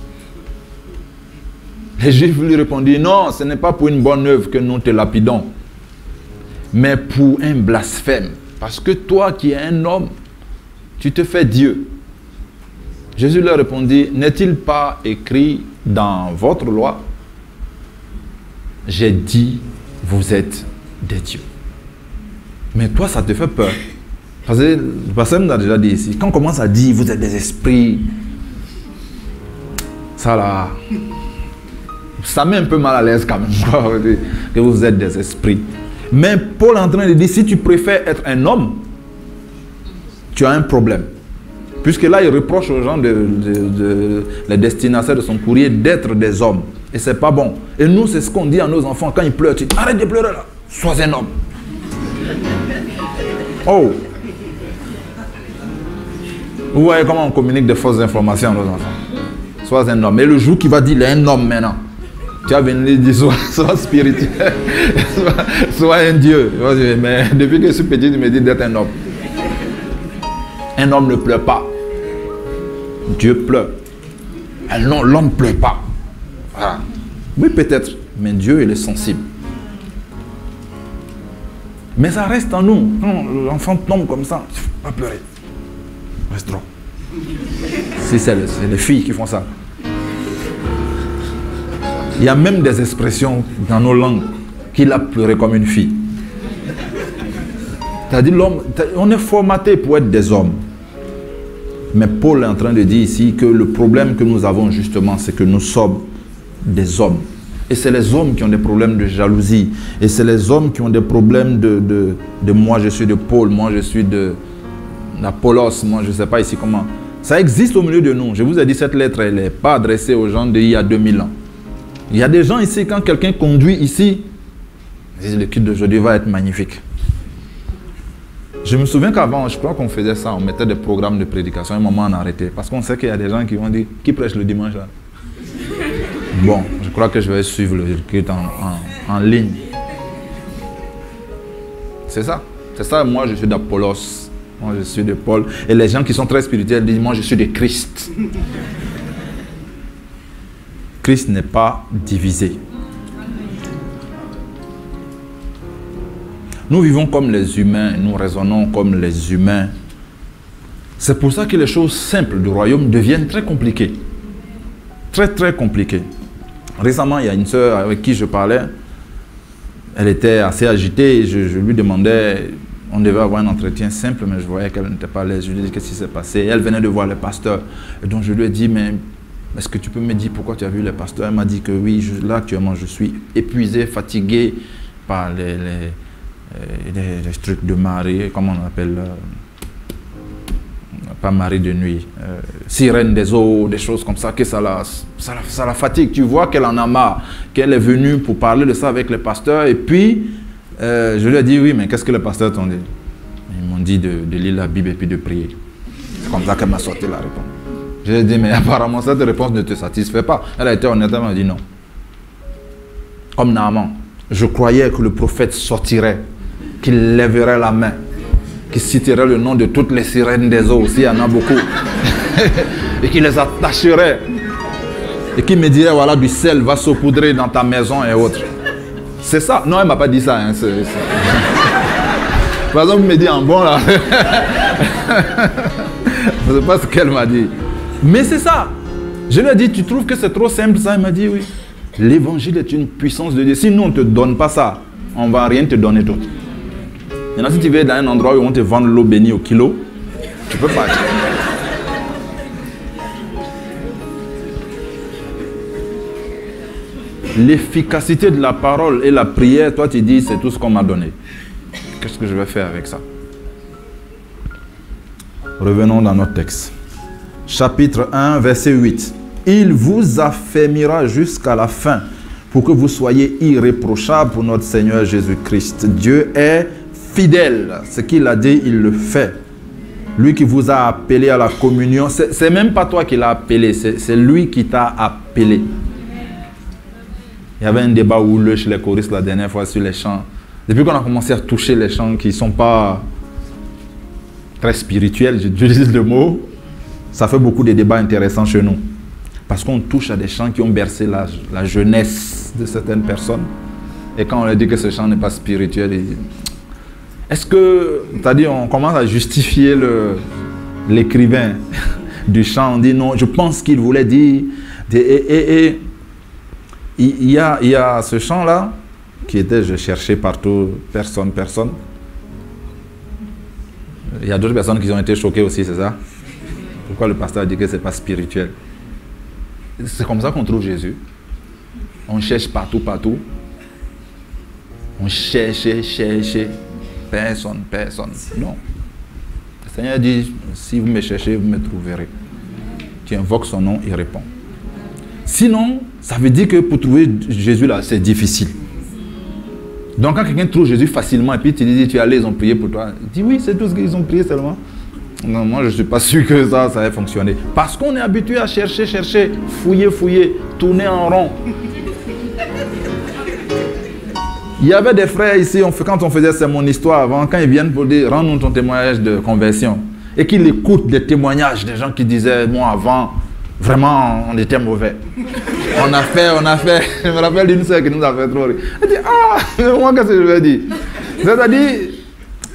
B: Les Juifs lui répondirent, non, ce n'est pas pour une bonne œuvre que nous te lapidons, mais pour un blasphème. Parce que toi qui es un homme, tu te fais Dieu. Jésus leur répondit, n'est-il pas écrit dans votre loi? J'ai dit, vous êtes des dieux. Mais toi, ça te fait peur. Parce que le pasteur nous a déjà dit ici, quand on commence à dire vous êtes des esprits, ça là, ça met un peu mal à l'aise quand même, quoi, que vous êtes des esprits. Mais Paul est en train de dire, si tu préfères être un homme, tu as un problème. Puisque là, il reproche aux gens, les destinataires de son courrier, d'être des hommes. Et c'est pas bon. Et nous, c'est ce qu'on dit à nos enfants. Quand ils pleurent, tu dis, arrête de pleurer là. Sois un homme. Oh. Vous voyez comment on communique des fausses informations à nos enfants. Sois un homme. Et le jour qu'il va dire, il est un homme maintenant. Tu vas venir dire, sois spirituel. sois un Dieu. Mais depuis que je suis petit, tu me dis d'être un homme. Un homme ne pleure pas. Dieu pleure. Non, l'homme ne pleure pas. Voilà. Oui, peut-être. Mais Dieu, il est sensible. Mais ça reste en nous. Quand l'enfant tombe comme ça, il ne faut pas pleurer. Reste droit. Si c'est les filles qui font ça. Il y a même des expressions dans nos langues qu'il a pleuré comme une fille. C'est-à-dire l'homme, on est formaté pour être des hommes. Mais Paul est en train de dire ici que le problème que nous avons justement, c'est que nous sommes des hommes. Et c'est les hommes qui ont des problèmes de jalousie. Et c'est les hommes qui ont des problèmes de moi je suis de Paul, moi je suis d'Apollos, moi je ne sais pas ici comment. Ça existe au milieu de nous. Je vous ai dit, cette lettre, elle n'est pas adressée aux gens d'il y a 2000 ans. Il y a des gens ici, quand quelqu'un conduit ici, ils disent le culte d'aujourd'hui va être magnifique. Je me souviens qu'avant, je crois qu'on faisait ça, on mettait des programmes de prédication, à un moment on a arrêté. Parce qu'on sait qu'il y a des gens qui vont dire, qui prêche le dimanche là? Bon, je crois que je vais suivre le culte en ligne. C'est ça. C'est ça, moi je suis d'Apollos, moi je suis de Paul. Et les gens qui sont très spirituels disent, moi je suis de Christ. Christ n'est pas divisé. Nous vivons comme les humains, nous raisonnons comme les humains. C'est pour ça que les choses simples du royaume deviennent très compliquées. Très, très compliquées. Récemment, il y a une sœur avec qui je parlais. Elle était assez agitée. Je lui demandais, on devait avoir un entretien simple, mais je voyais qu'elle n'était pas à l'aise. Je lui ai dit, qu'est-ce qui s'est passé? Elle venait de voir le pasteur. Et donc je lui ai dit, mais est-ce que tu peux me dire pourquoi tu as vu le pasteur? Elle m'a dit que oui, là actuellement, je suis épuisé, fatigué par les trucs de marée, comment on appelle, pas marée de nuit, sirène des eaux, des choses comme ça, que ça la fatigue. Tu vois qu'elle en a marre, qu'elle est venue pour parler de ça avec le pasteur. Et puis, je lui ai dit, oui, mais qu'est-ce que les pasteurs t'ont dit? Ils m'ont dit de lire la Bible et puis de prier. C'est comme ça qu'elle m'a sorti la réponse. Je lui ai dit, mais apparemment, cette réponse ne te satisfait pas. Elle a été honnête, elle m'a dit non. Comme Naaman, je croyais que le prophète sortirait, qu'il lèverait la main, qu'il citerait le nom de toutes les sirènes des eaux, s'il y en a beaucoup, et qu'il les attacherait, et qu'il me dirait, voilà, du sel va saupoudrer dans ta maison et autres. C'est ça. Non, elle ne m'a pas dit ça. Hein. Par exemple, vous me dites en bon là. Je ne sais pas ce qu'elle m'a dit. Mais c'est ça. Je lui ai dit, tu trouves que c'est trop simple ça? Elle m'a dit oui. L'évangile est une puissance de Dieu. Si nous, on ne te donne pas ça, on ne va rien te donner d'autre. Maintenant, si tu veux dans un endroit où on te vend l'eau bénie au kilo, tu ne peux pas. L'efficacité de la parole et la prière, toi tu dis, c'est tout ce qu'on m'a donné. Qu'est-ce que je vais faire avec ça? Revenons dans notre texte. Chapitre 1, verset 8. Il vous affermira jusqu'à la fin pour que vous soyez irréprochables pour notre Seigneur Jésus-Christ. Dieu est fidèle. Ce qu'il a dit, il le fait. Lui qui vous a appelé à la communion, c'est même pas toi qui l'as appelé, c'est lui qui t'a appelé. Il y avait un débat houleux chez les choristes la dernière fois sur les chants. Depuis qu'on a commencé à toucher les chants qui ne sont pas très spirituels, j'utilise le mot, ça fait beaucoup de débats intéressants chez nous. Parce qu'on touche à des chants qui ont bercé la jeunesse de certaines personnes. Et quand on leur dit que ce chant n'est pas spirituel, est-ce que, c'est-à-dire on commence à justifier l'écrivain du chant, on dit non, je pense qu'il voulait dire... Il y a ce chant-là, qui était, je cherchais partout, personne. Il y a d'autres personnes qui ont été choquées aussi, c'est ça? Pourquoi le pasteur dit que ce n'est pas spirituel? C'est comme ça qu'on trouve Jésus. On cherche partout, partout. On cherche. Personne. Non. Le Seigneur dit, si vous me cherchez, vous me trouverez. Tu invoques son nom, il répond. Sinon, ça veut dire que pour trouver Jésus là, c'est difficile. Donc quand quelqu'un trouve Jésus facilement et puis tu dis, tu es allé, ils ont prié pour toi. Dis oui, c'est tout ce qu'ils ont prié seulement. Non, moi je ne suis pas sûr que ça va fonctionner. Parce qu'on est habitué à chercher, fouiller, tourner en rond. Il y avait des frères ici, quand on faisait, c'est mon histoire avant, quand ils viennent pour dire, rends-nous ton témoignage de conversion. Et qu'ils écoutent des témoignages des gens qui disaient, moi avant, vraiment, on était mauvais. On a fait. Je me rappelle d'une sœur qui nous a fait trop rire. Elle dit, moi qu'est-ce que je vais dire? C'est-à-dire,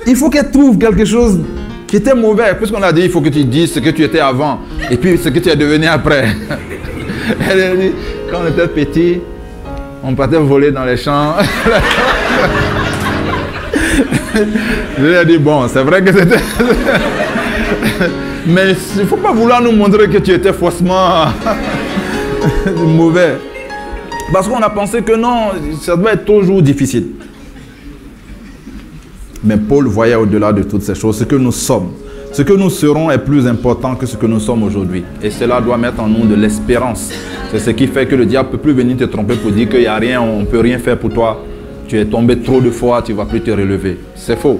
B: il faut qu'elle trouve quelque chose qui était mauvais. Puisqu'on a dit, il faut que tu dises ce que tu étais avant et puis ce que tu es devenu après. Elle a dit, quand on était petit, on partait voler dans les champs. Je lui ai dit, bon, c'est vrai que c'était... Mais il ne faut pas vouloir nous montrer que tu étais faussement mauvais. Parce qu'on a pensé que non, ça doit être toujours difficile. Mais Paul voyait au-delà de toutes ces choses, ce que nous sommes. Ce que nous serons est plus important que ce que nous sommes aujourd'hui. Et cela doit mettre en nous de l'espérance. C'est ce qui fait que le diable ne peut plus venir te tromper pour dire qu'il n'y a rien, on ne peut rien faire pour toi. Tu es tombé trop de fois, tu ne vas plus te relever. C'est faux.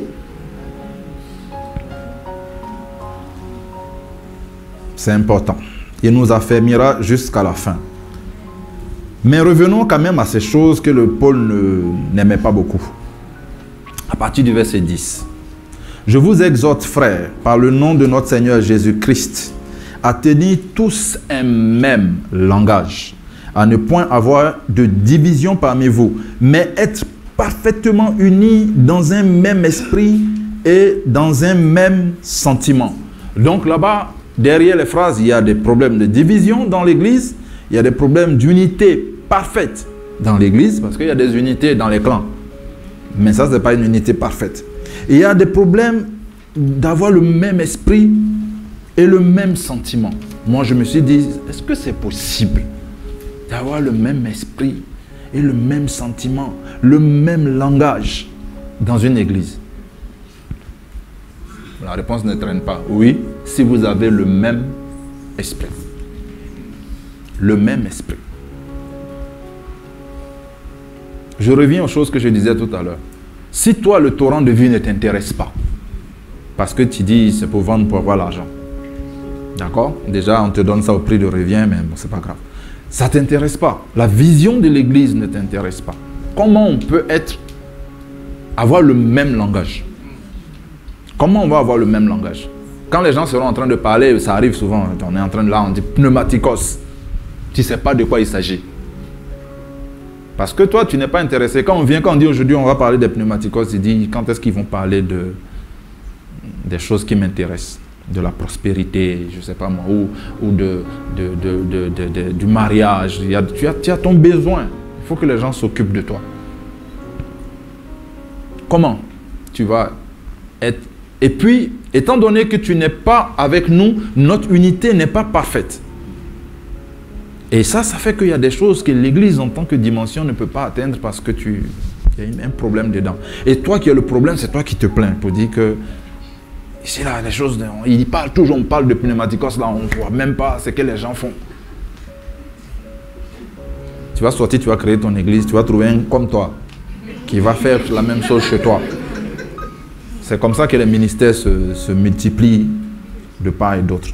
B: C'est important. Il nous affermira jusqu'à la fin. Mais revenons quand même à ces choses que le Paul n'aimait pas beaucoup. À partir du verset 10. Je vous exhorte, frères, par le nom de notre Seigneur Jésus-Christ, à tenir tous un même langage, à ne point avoir de division parmi vous, mais être parfaitement unis dans un même esprit et dans un même sentiment. Donc là-bas, derrière les phrases, il y a des problèmes de division dans l'Église, il y a des problèmes d'unité parfaite dans l'Église, parce qu'il y a des unités dans les clans. Mais ça, ce n'est pas une unité parfaite. Et il y a des problèmes d'avoir le même esprit et le même sentiment. Moi, je me suis dit, est-ce que c'est possible d'avoir le même esprit et le même sentiment, le même langage dans une église? La réponse ne traîne pas. Oui, si vous avez le même esprit. Le même esprit. Je reviens aux choses que je disais tout à l'heure. Si toi, le torrent de vie ne t'intéresse pas, parce que tu dis c'est pour vendre, pour avoir l'argent. D'accord? Déjà, on te donne ça au prix de revient, mais bon, c'est pas grave. Ça ne t'intéresse pas. La vision de l'église ne t'intéresse pas. Comment on peut avoir le même langage? Comment on va avoir le même langage? Quand les gens seront en train de parler, ça arrive souvent, on est en train de là, on dit pneumatikos. Tu ne sais pas de quoi il s'agit. Parce que toi, tu n'es pas intéressé. Quand on dit aujourd'hui, on va parler des pneumatikos, il dit, quand est-ce qu'ils vont parler des choses qui m'intéressent? De la prospérité, je ne sais pas moi, ou du mariage. Tu as ton besoin. Il faut que les gens s'occupent de toi. Comment tu vas être? Et puis, étant donné que tu n'es pas avec nous, notre unité n'est pas parfaite. Et ça fait qu'il y a des choses que l'Église en tant que dimension ne peut pas atteindre parce que il y a un problème dedans. Et toi qui as le problème, c'est toi qui te plains pour dire que ici là, les choses, on parle de pneumatikos là, on ne voit même pas ce que les gens font. Tu vas sortir, tu vas créer ton église, tu vas trouver un comme toi qui va faire la même chose chez toi. C'est comme ça que les ministères se multiplient de part et d'autre.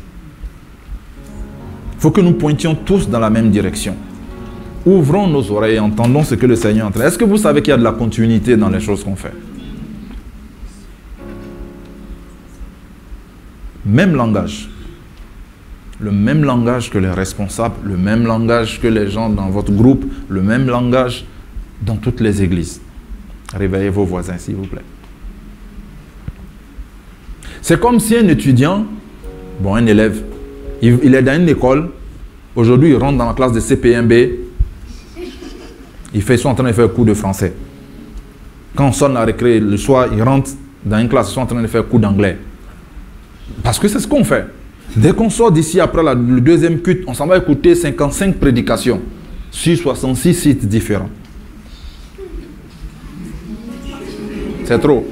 B: Il faut que nous pointions tous dans la même direction. Ouvrons nos oreilles et entendons ce que le Seigneur est en train. Est-ce que vous savez qu'il y a de la continuité dans les choses qu'on fait? Même langage. Le même langage que les responsables, le même langage que les gens dans votre groupe, le même langage dans toutes les églises. Réveillez vos voisins, s'il vous plaît. C'est comme si un étudiant, un élève, il est dans une école, aujourd'hui il rentre dans la classe de CP1B, ils sont en train de faire cours de français. Quand on sonne la récré, le soir, il rentre dans une classe, ils sont en train de faire cours d'anglais. Parce que c'est ce qu'on fait. Dès qu'on sort d'ici après le deuxième culte, on s'en va écouter 55 prédications sur 66 sites différents. C'est trop.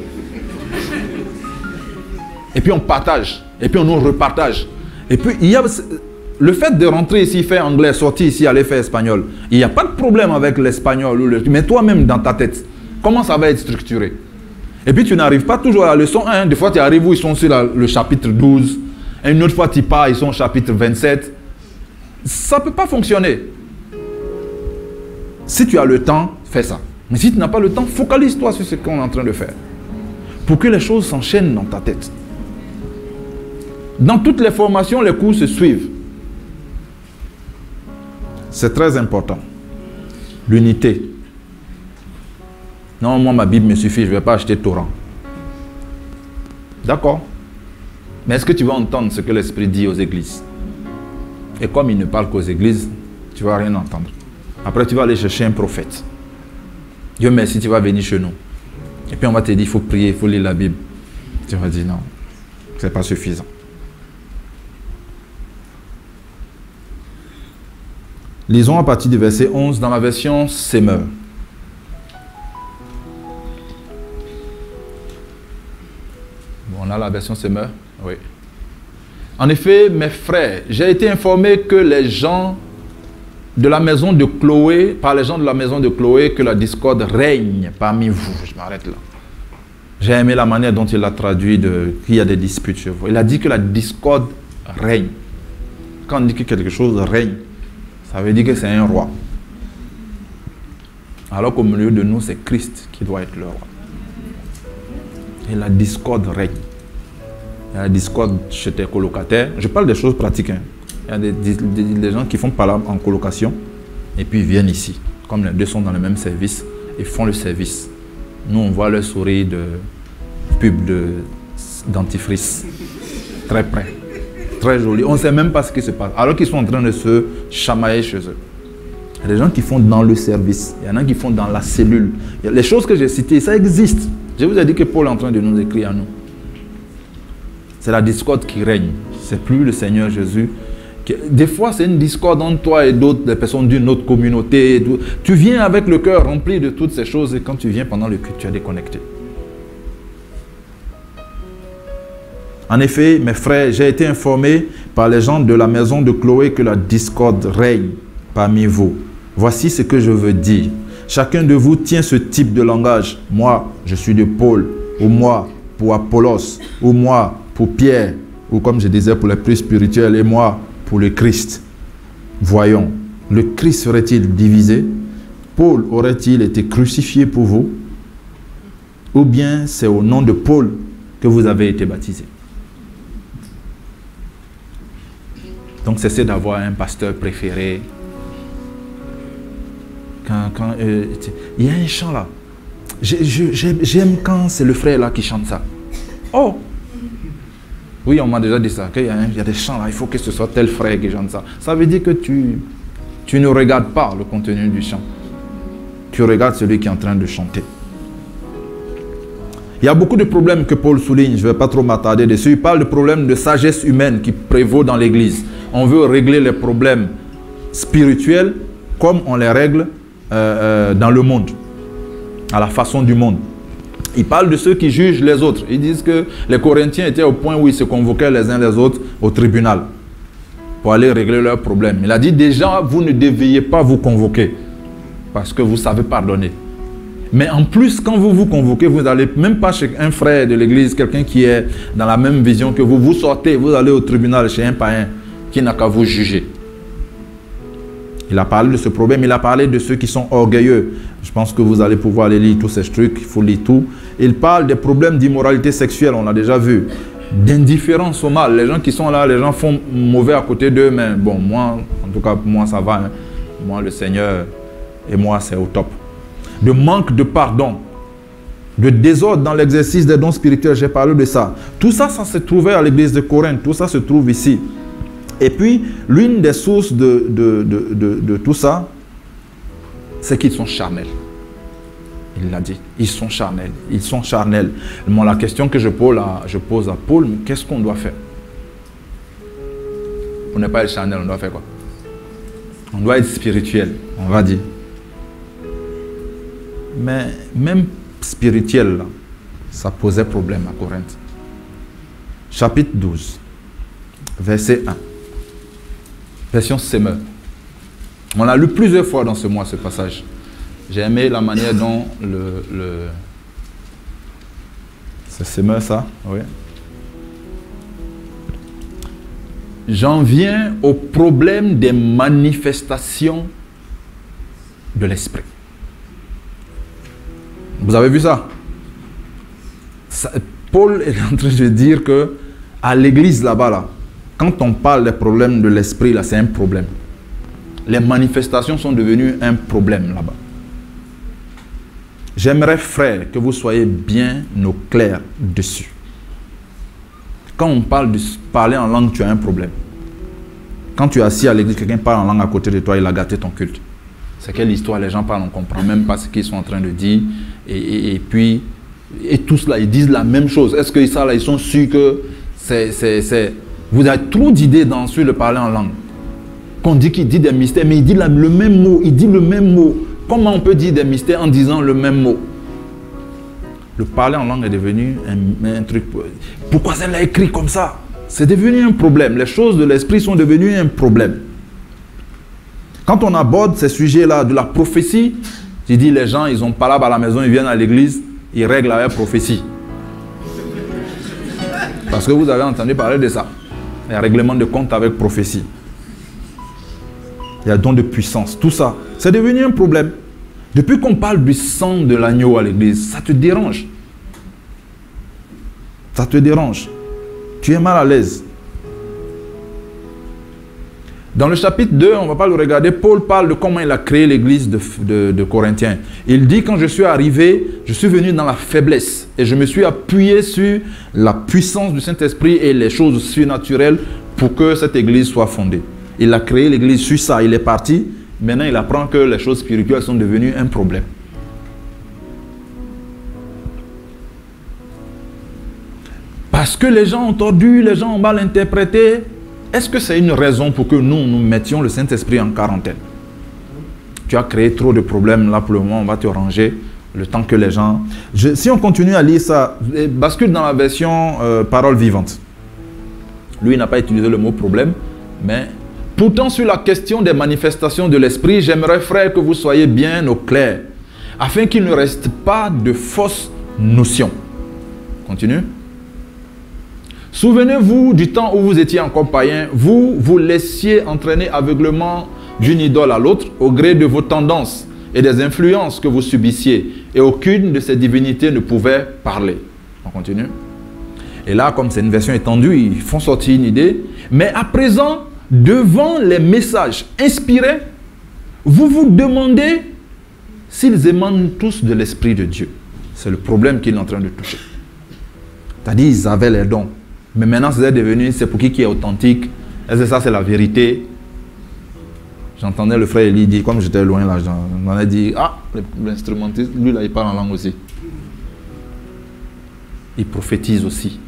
B: Et puis on partage. Et puis on nous repartage. Et puis il y a le fait de rentrer ici, faire anglais, sortir ici, aller faire espagnol. Il n'y a pas de problème avec l'espagnol. Mais toi-même dans ta tête, comment ça va être structuré? Et puis tu n'arrives pas toujours à la leçon 1. Des fois tu arrives où ils sont sur le chapitre 12. Et une autre fois tu pars, ils sont au chapitre 27. Ça ne peut pas fonctionner. Si tu as le temps, fais ça. Mais si tu n'as pas le temps, focalise-toi sur ce qu'on est en train de faire. Pour que les choses s'enchaînent dans ta tête. Dans toutes les formations, les cours se suivent. C'est très important. L'unité. Non, moi, ma Bible me suffit, je ne vais pas acheter Torah. D'accord. Mais est-ce que tu vas entendre ce que l'Esprit dit aux églises? Et comme il ne parle qu'aux églises, tu ne vas rien entendre. Après, tu vas aller chercher un prophète. Dieu merci, tu vas venir chez nous. Et puis on va te dire, il faut prier, il faut lire la Bible. Tu vas dire non, ce n'est pas suffisant. Lisons à partir du verset 11 dans la version Semeur. Bon, on a la version Semeur? Oui. En effet, mes frères, j'ai été informé que les gens de la maison de Chloé, par les gens de la maison de Chloé, que la discorde règne parmi vous. Je m'arrête là. J'ai aimé la manière dont il a traduit qu'il y a des disputes chez vous. Il a dit que la discorde règne. Quand on dit que quelque chose règne, ça veut dire que c'est un roi. Alors qu'au milieu de nous, c'est Christ qui doit être le roi. Et la discorde règne. Il y a la discorde chez tes colocataires. Je parle des choses pratiques. Hein. Il y a des gens qui font par là en colocation et puis ils viennent ici. Comme les deux sont dans le même service, ils font le service. Nous, on voit leur sourire de pub dentifrice. Très près. Très joli. On ne sait même pas ce qui se passe. Alors qu'ils sont en train de se chamailler chez eux. Il y a des gens qui font dans le service. Il y en a qui font dans la cellule. Les choses que j'ai citées, ça existe. Je vous ai dit que Paul est en train de nous écrire à nous. C'est la discorde qui règne. C'est plus le Seigneur Jésus. Des fois, c'est une discorde entre toi et d'autres, des personnes d'une autre communauté. Tu viens avec le cœur rempli de toutes ces choses et quand tu viens pendant le culte, tu es déconnecté. En effet, mes frères, j'ai été informé par les gens de la maison de Chloé que la discorde règne parmi vous. Voici ce que je veux dire. Chacun de vous tient ce type de langage. Moi, je suis de Paul, ou moi, pour Apollos, ou moi, pour Pierre, ou comme je disais, pour les plus spirituels, et moi, pour le Christ. Voyons, le Christ serait-il divisé? Paul aurait-il été crucifié pour vous? Ou bien c'est au nom de Paul que vous avez été baptisés? Donc cessez d'avoir un pasteur préféré. Il y a un chant là. J'aime quand c'est le frère là qui chante ça. Oh! Oui, on m'a déjà dit ça, qu'il y a des chants là, il faut que ce soit tel frère qui chante ça. Ça veut dire que tu ne regardes pas le contenu du chant. Tu regardes celui qui est en train de chanter. Il y a beaucoup de problèmes que Paul souligne, je ne vais pas trop m'attarder dessus. Il parle de problèmes de sagesse humaine qui prévaut dans l'Église. On veut régler les problèmes spirituels comme on les règle dans le monde, à la façon du monde. Il parle de ceux qui jugent les autres. Ils disent que les Corinthiens étaient au point où ils se convoquaient les uns les autres au tribunal pour aller régler leurs problèmes. Il a dit déjà, vous ne devriez pas vous convoquer parce que vous savez pardonner. Mais en plus, quand vous vous convoquez, vous n'allez même pas chez un frère de l'église, quelqu'un qui est dans la même vision que vous. Vous sortez, vous allez au tribunal chez un païen qui n'a qu'à vous juger. Il a parlé de ce problème, il a parlé de ceux qui sont orgueilleux. Je pense que vous allez pouvoir aller lire tous ces trucs, il faut lire tout. Il parle des problèmes d'immoralité sexuelle, on l'a déjà vu. D'indifférence au mal. Les gens qui sont là, les gens font mauvais à côté d'eux, mais bon, moi, en tout cas, moi, ça va. Hein. Moi, le Seigneur et moi, c'est au top. De manque de pardon, de désordre dans l'exercice des dons spirituels, j'ai parlé de ça. Tout ça, ça se trouvait à l'église de Corinthe, tout ça se trouve ici. Et puis, l'une des sources de tout ça, c'est qu'ils sont charnels. Il l'a dit, ils sont charnels, ils sont charnels. Bon, la question que je pose à Paul, qu'est-ce qu'on doit faire? On n'est pas être charnel, on doit faire quoi? On doit être spirituel, on va dire. Mais même spirituel, là, ça posait problème à Corinthe. Chapitre 12, verset 1. Version Semeur. On l'a lu plusieurs fois dans ce mois, ce passage. J'ai aimé la manière dont c'est Semeur, ça? Oui. J'en viens au problème des manifestations de l'esprit. Vous avez vu ça? Paul est en train de dire que à l'église là-bas, là, quand on parle des problèmes de l'esprit, là, c'est un problème. Les manifestations sont devenues un problème là-bas. J'aimerais, frère, que vous soyez bien au clair dessus. Quand on parle de parler en langue, tu as un problème. Quand tu es assis à l'église, quelqu'un parle en langue à côté de toi, il a gâté ton culte. C'est quelle histoire? Les gens parlent, on ne comprend même pas ce qu'ils sont en train de dire. Et puis, tous là, ils disent la même chose. Est-ce que ça là, ils sont sûrs que c'est... Vous avez trop d'idées sur le parler en langue. Qu'on dit qu'il dit des mystères, mais il dit le même mot. Il dit le même mot. Comment on peut dire des mystères en disant le même mot? Le parler en langue est devenu un truc... Pourquoi ça l'a écrit comme ça? C'est devenu un problème. Les choses de l'esprit sont devenues un problème. Quand on aborde ces sujets-là de la prophétie, tu dis les gens, ils ont palabre à la maison, ils viennent à l'église, ils règlent avec prophétie. Parce que vous avez entendu parler de ça. Il y a règlement de compte avec prophétie. Il y a don de puissance. Tout ça, c'est devenu un problème. Depuis qu'on parle du sang de l'agneau à l'église, ça te dérange. Ça te dérange. Tu es mal à l'aise. Dans le chapitre 2, on ne va pas le regarder, Paul parle de comment il a créé l'église de Corinthiens. Il dit, quand je suis arrivé, je suis venu dans la faiblesse et je me suis appuyé sur la puissance du Saint-Esprit et les choses surnaturelles pour que cette église soit fondée. Il a créé l'église sur ça, il est parti. Maintenant, il apprend que les choses spirituelles sont devenues un problème. Parce que les gens ont tordu, les gens ont mal interprété. Est-ce que c'est une raison pour que nous mettions le Saint-Esprit en quarantaine? Tu as créé trop de problèmes, là pour le moment, on va te ranger le temps que les gens... Si on continue à lire ça, bascule dans la version parole vivante. Lui, il n'a pas utilisé le mot problème, mais... Pourtant, sur la question des manifestations de l'esprit, j'aimerais, frère, que vous soyez bien au clair, afin qu'il ne reste pas de fausses notions. Continue. Souvenez-vous du temps où vous étiez encore païen, vous vous laissiez entraîner aveuglement d'une idole à l'autre au gré de vos tendances et des influences que vous subissiez, et aucune de ces divinités ne pouvait parler. On continue. Et là, comme c'est une version étendue, ils font sortir une idée. Mais à présent, devant les messages inspirés, vous vous demandez s'ils émanent tous de l'Esprit de Dieu. C'est le problème qu'il est en train de toucher. C'est-à-dire, ils avaient les dons. Mais maintenant, c'est devenu, c'est pour qui est authentique. Est-ce que ça, c'est la vérité? J'entendais le frère Eli dire, comme j'étais loin là, on a dit, ah, l'instrumentiste, lui là, il parle en langue aussi. Il prophétise aussi.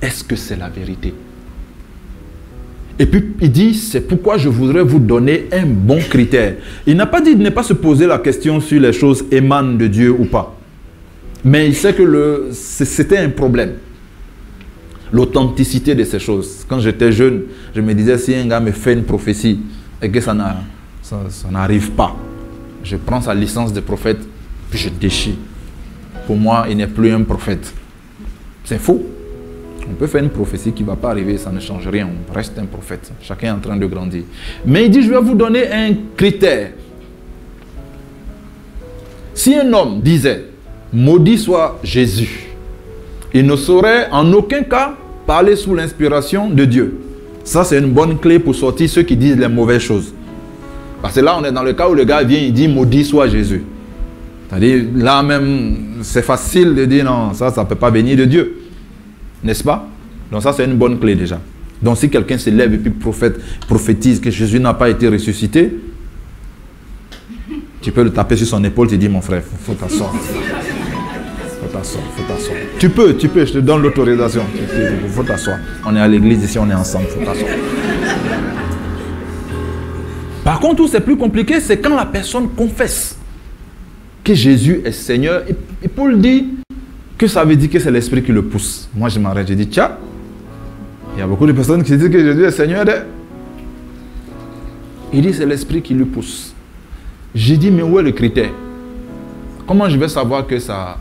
B: Est-ce que c'est la vérité? Et puis, il dit, c'est pourquoi je voudrais vous donner un bon critère. Il n'a pas dit de ne pas se poser la question si les choses émanent de Dieu ou pas. Mais il sait que c'était un problème. L'authenticité de ces choses. Quand j'étais jeune, je me disais, si un gars me fait une prophétie et que ça n'arrive pas, je prends sa licence de prophète, puis je déchire. Pour moi, il n'est plus un prophète. C'est faux. On peut faire une prophétie qui ne va pas arriver, ça ne change rien, on reste un prophète. Chacun est en train de grandir. Mais il dit, je vais vous donner un critère. Si un homme disait, maudit soit Jésus, il ne saurait en aucun cas parler sous l'inspiration de Dieu. Ça, c'est une bonne clé pour sortir ceux qui disent les mauvaises choses. Parce que là, on est dans le cas où le gars vient, il dit, maudit soit Jésus. C'est-à-dire, là même, c'est facile de dire, non, ça ne peut pas venir de Dieu. N'est-ce pas? Donc ça, c'est une bonne clé déjà. Donc si quelqu'un se lève et puis prophétise que Jésus n'a pas été ressuscité, tu peux le taper sur son épaule, tu dis, mon frère, il faut t'asseoir. Faut t'asseoir. Tu peux, je te donne l'autorisation. Il faut t'asseoir. On est à l'église ici, on est ensemble, il faut t'asseoir. Par contre, où c'est plus compliqué, c'est quand la personne confesse que Jésus est Seigneur. Et Paul dit que ça veut dire que c'est l'esprit qui le pousse. Moi, je m'arrête, je dis, tiens, il y a beaucoup de personnes qui disent que Jésus est Seigneur. Il dit, c'est l'esprit qui lui pousse. J'ai dit, mais où est le critère? Comment je vais savoir que ça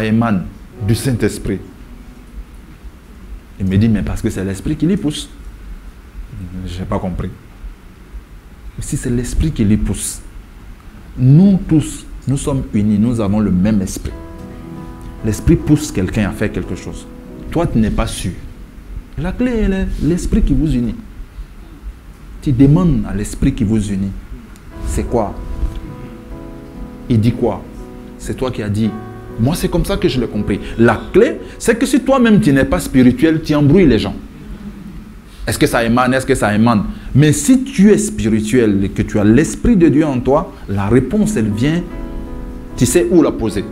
B: émane du Saint-Esprit? Il me dit, mais parce que c'est l'esprit qui lui pousse. Je n'ai pas compris. Si c'est l'esprit qui lui pousse, nous tous, nous sommes unis, nous avons le même esprit. L'esprit pousse quelqu'un à faire quelque chose. Toi, tu n'es pas sûr. La clé, elle est l'esprit qui vous unit. Tu demandes à l'esprit qui vous unit. C'est quoi? Il dit quoi? C'est toi qui as dit. Moi, c'est comme ça que je l'ai compris. La clé, c'est que si toi-même, tu n'es pas spirituel, tu embrouilles les gens. Est-ce que ça émane? Est-ce que ça émane? Mais si tu es spirituel et que tu as l'Esprit de Dieu en toi, la réponse, elle vient, tu sais où la poser.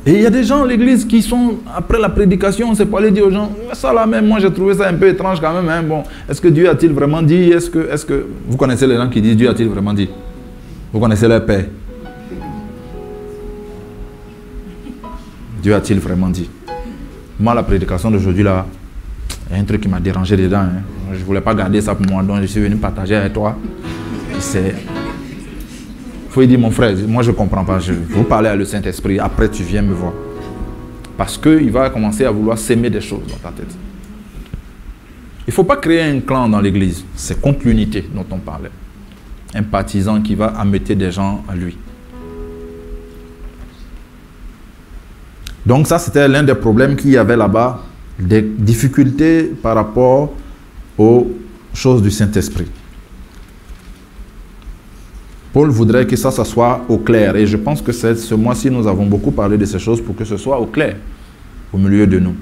B: Et il y a des gens à l'église qui sont, après la prédication, c'est pour aller dire aux gens, ça là même, moi j'ai trouvé ça un peu étrange quand même. Hein. Bon, est-ce que Dieu a-t-il vraiment dit? Est-ce que... Vous connaissez les gens qui disent Dieu a-t-il vraiment dit? Vous connaissez leur père? Dieu a-t-il vraiment dit? Moi, la prédication d'aujourd'hui, là, il y a un truc qui m'a dérangé dedans. Hein. Je ne voulais pas garder ça pour moi, donc je suis venu partager avec toi. Il faut dire, mon frère, moi je ne comprends pas. Je vous parler à le Saint-Esprit, après tu viens me voir. Parce qu'il va commencer à vouloir s'aimer des choses dans ta tête. Il ne faut pas créer un clan dans l'église. C'est contre l'unité dont on parlait. Un partisan qui va ameuter des gens à lui. Donc ça, c'était l'un des problèmes qu'il y avait là-bas, des difficultés par rapport aux choses du Saint-Esprit. Paul voudrait que ça soit au clair. Et je pense que ce mois-ci, nous avons beaucoup parlé de ces choses pour que ce soit au clair, au milieu de nous.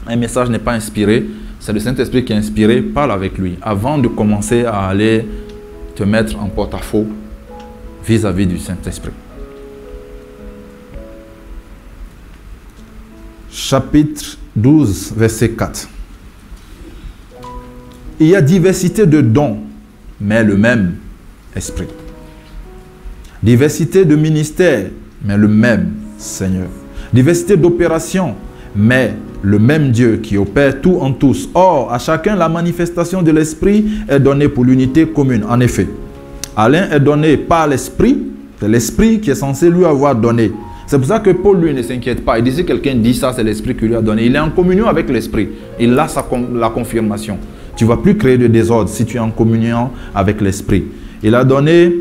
B: Un message n'est pas inspiré, c'est le Saint-Esprit qui est inspiré, parle avec lui. Avant de commencer à aller te mettre en porte-à-faux vis-à-vis du Saint-Esprit. Chapitre 12, verset 4. Il y a diversité de dons, mais le même Esprit. Diversité de ministères, mais le même Seigneur. Diversité d'opérations, mais le même Dieu qui opère tout en tous. Or, à chacun, la manifestation de l'Esprit est donnée pour l'unité commune. En effet, à l'un est donné par l'Esprit, c'est l'Esprit qui est censé lui avoir donné. C'est pour ça que Paul, lui, ne s'inquiète pas. Il dit, si quelqu'un dit ça, c'est l'Esprit qui lui a donné. Il est en communion avec l'Esprit. Il a la confirmation. Tu ne vas plus créer de désordre si tu es en communion avec l'Esprit. Il a donné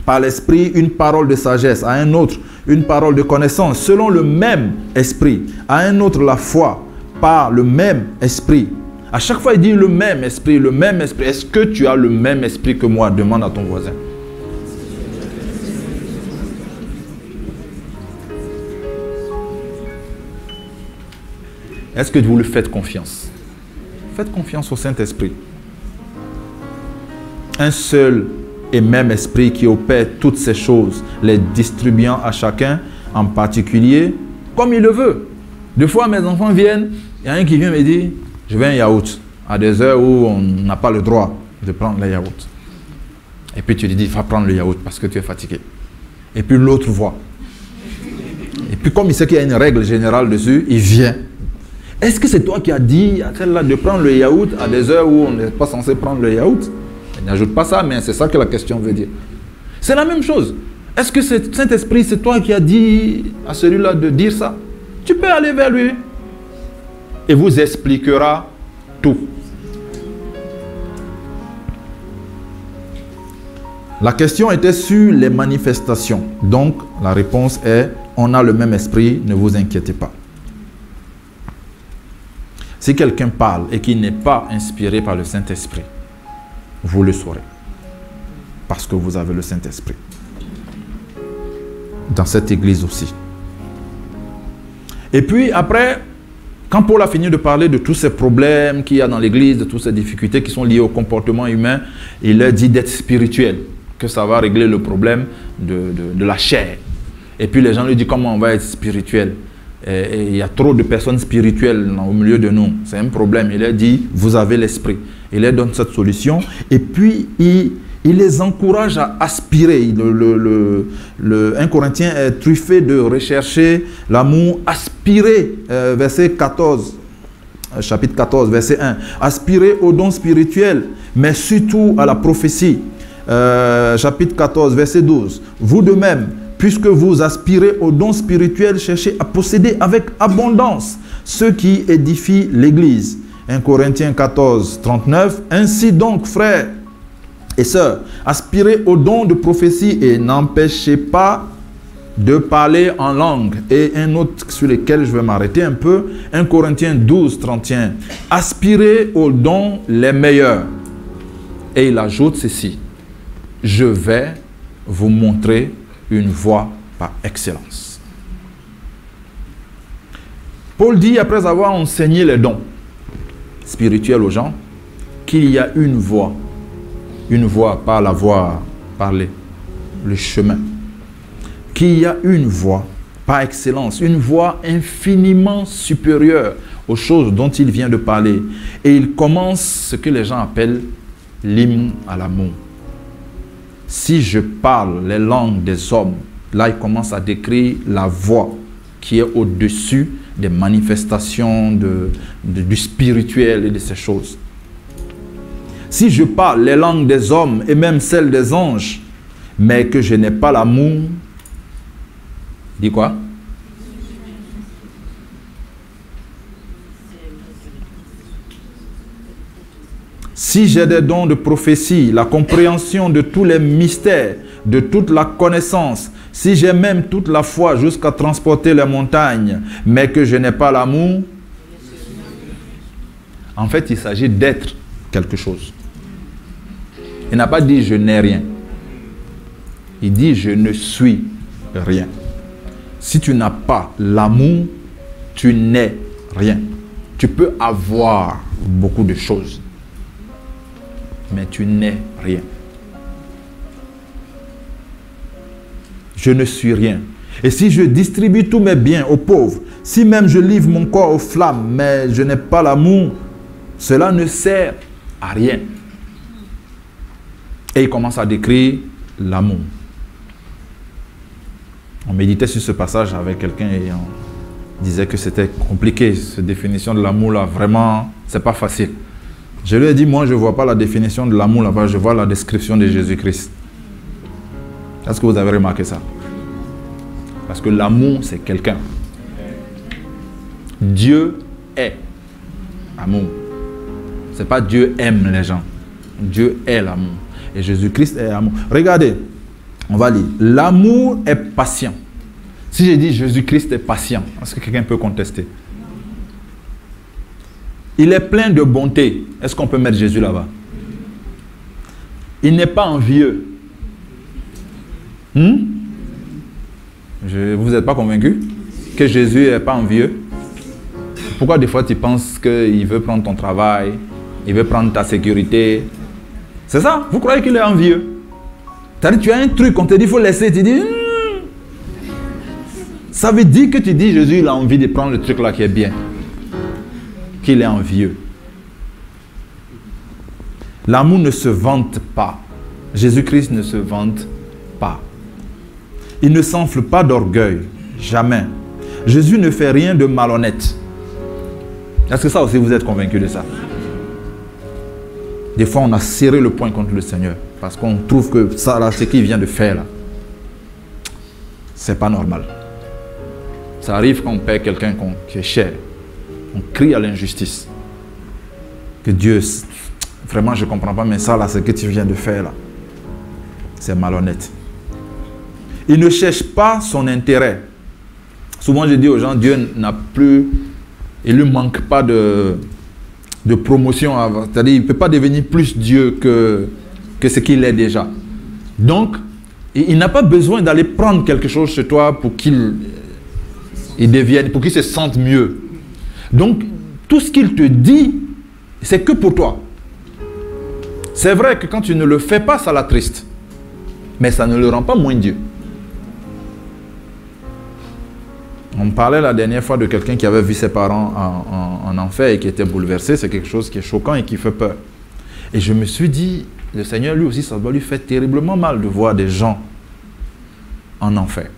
B: par l'Esprit une parole de sagesse, à un autre une parole de connaissance, selon le même Esprit. À un autre la foi, par le même Esprit. À chaque fois, il dit le même Esprit, le même Esprit. Est-ce que tu as le même Esprit que moi? Demande à ton voisin. Est-ce que vous lui faites confiance? Faites confiance au Saint-Esprit. Un seul et même Esprit qui opère toutes ces choses, les distribuant à chacun en particulier comme il le veut. Des fois, mes enfants viennent, il y a un qui vient me dire, je veux un yaourt à des heures où on n'a pas le droit de prendre le yaourt. Et puis tu lui dis, il faut prendre le yaourt parce que tu es fatigué. Et puis l'autre voit. Et puis comme il sait qu'il y a une règle générale dessus, il vient. Est-ce que c'est toi qui as dit à celle-là de prendre le yaourt à des heures où on n'est pas censé prendre le yaourt? Il n'ajoute pas ça, mais c'est ça que la question veut dire. C'est la même chose. Est-ce que c'est Saint-Esprit, c'est toi qui as dit à celui-là de dire ça? Tu peux aller vers lui et vous expliquera tout. La question était sur les manifestations. Donc, la réponse est, on a le même esprit, ne vous inquiétez pas. Si quelqu'un parle et qu'il n'est pas inspiré par le Saint-Esprit, vous le saurez. Parce que vous avez le Saint-Esprit. Dans cette église aussi. Et puis après, quand Paul a fini de parler de tous ces problèmes qu'il y a dans l'église, de toutes ces difficultés qui sont liées au comportement humain, il leur dit d'être spirituel. Que ça va régler le problème de la chair. Et puis les gens lui disent comment on va être spirituel. Et il y a trop de personnes spirituelles au milieu de nous. C'est un problème. Il a dit, vous avez l'esprit. Il leur donne cette solution. Et puis, il les encourage à aspirer. 1 Corinthiens est truffé de rechercher l'amour. Aspirer, verset 14. Chapitre 14, verset 1. Aspirer aux dons spirituels, mais surtout à la prophétie. Chapitre 14, verset 12. Vous de même, puisque vous aspirez aux dons spirituels, cherchez à posséder avec abondance ceux qui édifient l'Église. 1 Corinthiens 14, 39. Ainsi donc, frères et sœurs, aspirez aux dons de prophétie et n'empêchez pas de parler en langue. Et un autre sur lequel je vais m'arrêter un peu, 1 Corinthiens 12, 31. Aspirez aux dons les meilleurs. Et il ajoute ceci. Je vais vous montrer une voie par excellence. Paul dit, après avoir enseigné les dons spirituels aux gens, qu'il y a une voie, pas la voie parler, le chemin. Qu'il y a une voie par excellence, une voie infiniment supérieure aux choses dont il vient de parler. Et il commence ce que les gens appellent l'hymne à l'amour. Si je parle les langues des hommes, là il commence à décrire la voie qui est au-dessus des manifestations du spirituel et de ces choses. Si je parle les langues des hommes et même celles des anges, mais que je n'ai pas l'amour, dis quoi? Si j'ai des dons de prophétie, la compréhension de tous les mystères, de toute la connaissance, si j'ai même toute la foi jusqu'à transporter les montagnes, mais que je n'ai pas l'amour, en fait, il s'agit d'être quelque chose. Il n'a pas dit « je n'ai rien ». Il dit « je ne suis rien ». Si tu n'as pas l'amour, tu n'es rien. Tu peux avoir beaucoup de choses, mais tu n'es rien. Je ne suis rien. Et si je distribue tous mes biens aux pauvres, si même je livre mon corps aux flammes, mais je n'ai pas l'amour, cela ne sert à rien. Et il commence à décrire l'amour. On méditait sur ce passage avec quelqu'un et on disait que c'était compliqué, cette définition de l'amour là, vraiment, c'est pas facile. Je lui ai dit, moi je ne vois pas la définition de l'amour là-bas, je vois la description de Jésus-Christ. Est-ce que vous avez remarqué ça? Parce que l'amour, c'est quelqu'un. Dieu est amour. Ce n'est pas Dieu aime les gens. Dieu est l'amour. Et Jésus-Christ est amour. Regardez, on va lire. L'amour est patient. Si j'ai dit Jésus-Christ est patient, est-ce que quelqu'un peut contester? Il est plein de bonté. Est-ce qu'on peut mettre Jésus là-bas? Il n'est pas envieux. Vous n'êtes pas convaincu que Jésus n'est pas envieux? Pourquoi des fois tu penses qu'il veut prendre ton travail, il veut prendre ta sécurité? C'est ça? Vous croyez qu'il est envieux? C'est-à-dire tu as un truc, on te dit il faut laisser, tu dis ça veut dire que tu dis Jésus il a envie de prendre le truc là qui est bien. Qu'il est envieux. L'amour ne se vante pas. Jésus-Christ ne se vante pas. Il ne s'enfle pas d'orgueil. Jamais. Jésus ne fait rien de malhonnête. Est-ce que ça aussi vous êtes convaincu de ça? Des fois on a serré le poing contre le Seigneur parce qu'on trouve que ça là, ce qu'il vient de faire là, c'est pas normal. Ça arrive quand on perd quelqu'un qui est cher. On crie à l'injustice. Que Dieu, vraiment je ne comprends pas, mais ça là, ce que tu viens de faire là, c'est malhonnête. Il ne cherche pas son intérêt. Souvent je dis aux gens, Dieu n'a plus, il ne lui manque pas de promotion. C'est-à-dire il ne peut pas devenir plus Dieu que ce qu'il est déjà. Donc, il n'a pas besoin d'aller prendre quelque chose chez toi pour qu'il devienne, pour qu'il se sente mieux. Donc, tout ce qu'il te dit, c'est que pour toi. C'est vrai que quand tu ne le fais pas, ça l'attriste. Mais ça ne le rend pas moins Dieu. On parlait la dernière fois de quelqu'un qui avait vu ses parents en enfer et qui était bouleversé. C'est quelque chose qui est choquant et qui fait peur. Et je me suis dit, le Seigneur lui aussi, ça doit lui faire terriblement mal de voir des gens en enfer.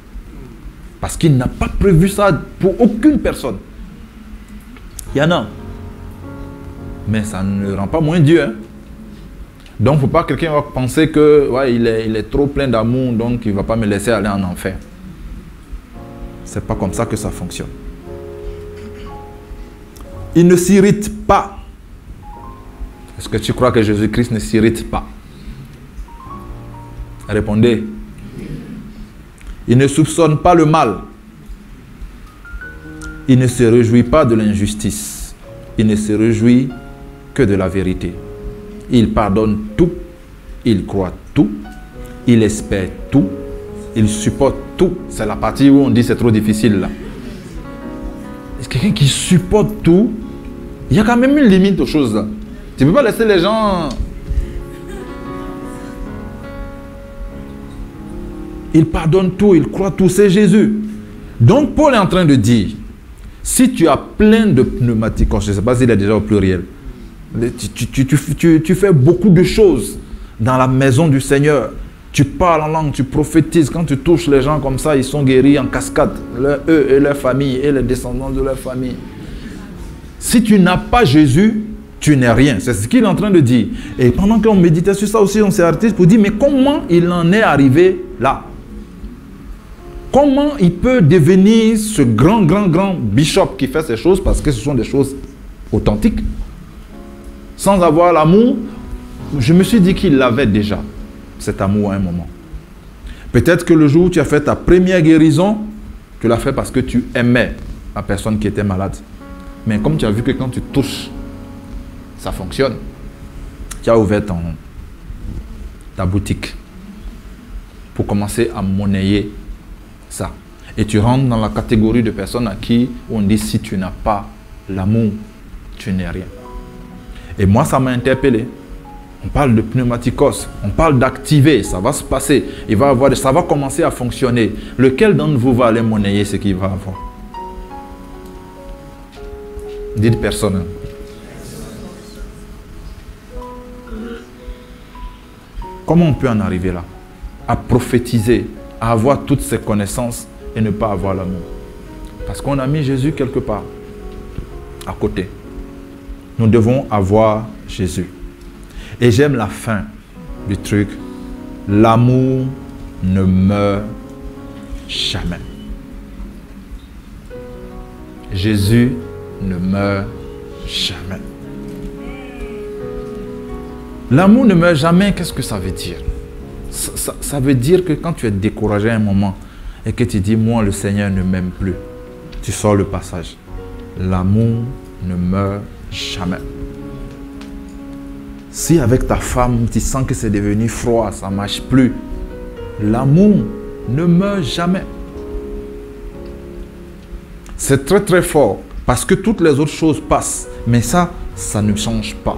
B: Parce qu'il n'a pas prévu ça pour aucune personne. Il y en a. Mais ça ne rend pas moins Dieu. Hein? Donc, il ne faut pas que quelqu'un va penser que ouais, il est trop plein d'amour, donc il ne va pas me laisser aller en enfer. Ce n'est pas comme ça que ça fonctionne. Il ne s'irrite pas. Est-ce que tu crois que Jésus-Christ ne s'irrite pas? Répondez. Il ne soupçonne pas le mal. Il ne se réjouit pas de l'injustice. Il ne se réjouit que de la vérité. Il pardonne tout. Il croit tout. Il espère tout. Il supporte tout. C'est la partie où on dit c'est trop difficile là. Est-ce quelqu'un qui supporte tout? Il y a quand même une limite aux choses là. Tu ne peux pas laisser les gens... Il pardonne tout, il croit tout, c'est Jésus. Donc Paul est en train de dire, si tu as plein de pneumaticos, je ne sais pas s'il est déjà au pluriel, tu fais beaucoup de choses dans la maison du Seigneur. Tu parles en langue, tu prophétises. Quand tu touches les gens comme ça, ils sont guéris en cascade. Eux et leur famille et les descendants de leur famille. Si tu n'as pas Jésus, tu n'es rien. C'est ce qu'il est en train de dire. Et pendant qu'on méditait sur ça aussi, on s'est arrêté pour dire, mais comment il en est arrivé là? Comment il peut devenir ce grand bishop qui fait ces choses, parce que ce sont des choses authentiques, sans avoir l'amour? Je me suis dit qu'il l'avait déjà, cet amour à un moment. Peut-être que le jour où tu as fait ta première guérison, tu l'as fait parce que tu aimais la personne qui était malade. Mais comme tu as vu que quand tu touches, ça fonctionne, tu as ouvert ta boutique pour commencer à monnayer ça. Et tu rentres dans la catégorie de personnes à qui on dit si tu n'as pas l'amour, tu n'es rien. Et moi, ça m'a interpellé. On parle de pneumaticos, on parle d'activer, ça va se passer, ça va commencer à fonctionner. Lequel d'entre vous va aller monnayer ce qu'il va avoir? Dites personne. Comment on peut en arriver là? À prophétiser, à avoir toutes ces connaissances et ne pas avoir l'amour. Parce qu'on a mis Jésus quelque part, à côté. Nous devons avoir Jésus. Et j'aime la fin du truc. L'amour ne meurt jamais. Jésus ne meurt jamais. L'amour ne meurt jamais, qu'est-ce que ça veut dire? Ça veut dire que quand tu es découragé à un moment et que tu dis, moi le Seigneur ne m'aime plus, tu sors le passage. L'amour ne meurt jamais. Si avec ta femme, tu sens que c'est devenu froid, ça ne marche plus, l'amour ne meurt jamais. C'est très fort parce que toutes les autres choses passent, mais ça ne change pas.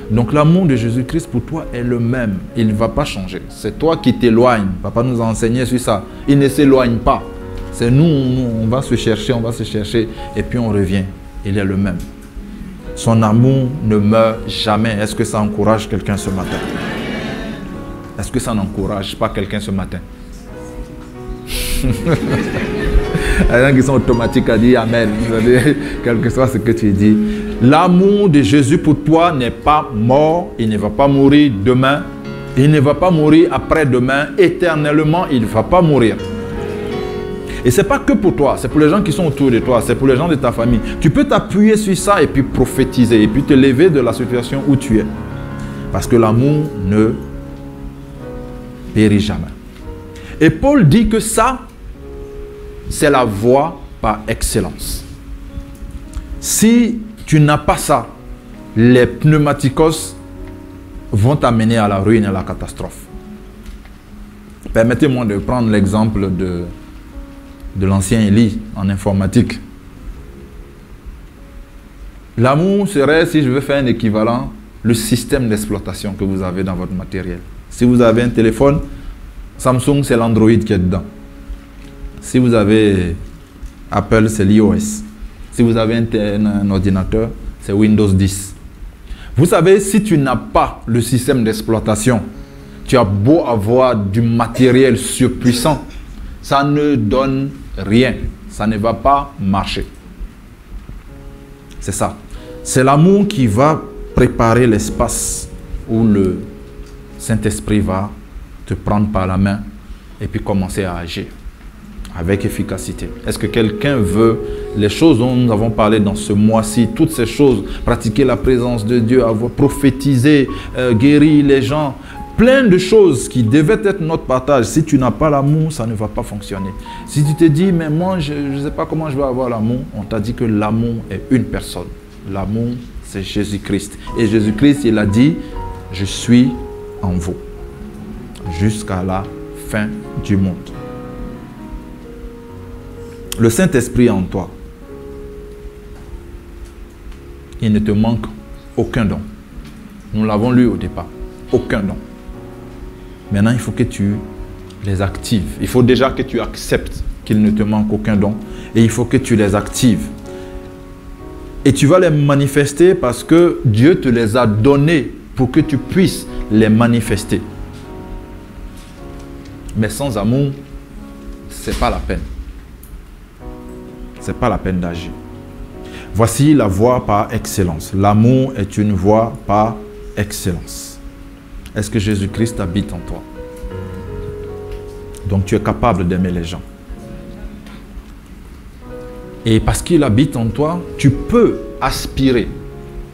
B: Donc l'amour de Jésus-Christ pour toi est le même. Il ne va pas changer. C'est toi qui t'éloignes. Papa nous a enseigné sur ça. Il ne s'éloigne pas. C'est nous, on va se chercher et puis on revient. Il est le même. Son amour ne meurt jamais. Est-ce que ça encourage quelqu'un ce matin? Est-ce que ça n'encourage pas quelqu'un ce matin? Il y a des gens qui sont automatiques à dire Amen. Quel que soit ce que tu dis. L'amour de Jésus pour toi n'est pas mort. Il ne va pas mourir demain. Il ne va pas mourir après-demain. Éternellement, il ne va pas mourir. Et ce n'est pas que pour toi. C'est pour les gens qui sont autour de toi. C'est pour les gens de ta famille. Tu peux t'appuyer sur ça et puis prophétiser. Et puis te lever de la situation où tu es. Parce que l'amour ne périt jamais. Et Paul dit que ça, c'est la voie par excellence. Si tu n'as pas ça, les pneumaticos vont t'amener à la ruine et à la catastrophe. Permettez-moi de prendre l'exemple de l'ancien Élie en informatique. L'amour serait, si je veux faire un équivalent, le système d'exploitation que vous avez dans votre matériel. Si vous avez un téléphone, Samsung, c'est l'Android qui est dedans. Si vous avez Apple, c'est l'iOS. Si vous avez un ordinateur, c'est Windows 10. Vous savez, si tu n'as pas le système d'exploitation, tu as beau avoir du matériel surpuissant, ça ne donne rien. Ça ne va pas marcher. C'est ça. C'est l'amour qui va préparer l'espace où le Saint-Esprit va te prendre par la main et puis commencer à agir avec efficacité. Est-ce que quelqu'un veut les choses dont nous avons parlé dans ce mois-ci, toutes ces choses, pratiquer la présence de Dieu, avoir prophétisé, guérir les gens, plein de choses qui devaient être notre partage. Si tu n'as pas l'amour, ça ne va pas fonctionner. Si tu te dis, mais moi, je ne sais pas comment je vais avoir l'amour, on t'a dit que l'amour est une personne. L'amour, c'est Jésus-Christ. Et Jésus-Christ, il a dit, je suis en vous jusqu'à la fin du monde. Le Saint-Esprit en toi, il ne te manque aucun don. Nous l'avons lu au départ. Aucun don. Maintenant, il faut que tu les actives. Il faut déjà que tu acceptes qu'il ne te manque aucun don. Et il faut que tu les actives. Et tu vas les manifester parce que Dieu te les a donnés pour que tu puisses les manifester. Mais sans amour, ce n'est pas la peine. Ce n'est pas la peine d'agir. Voici la voie par excellence. L'amour est une voie par excellence. Est-ce que Jésus-Christ habite en toi? Donc tu es capable d'aimer les gens. Et parce qu'il habite en toi, tu peux aspirer.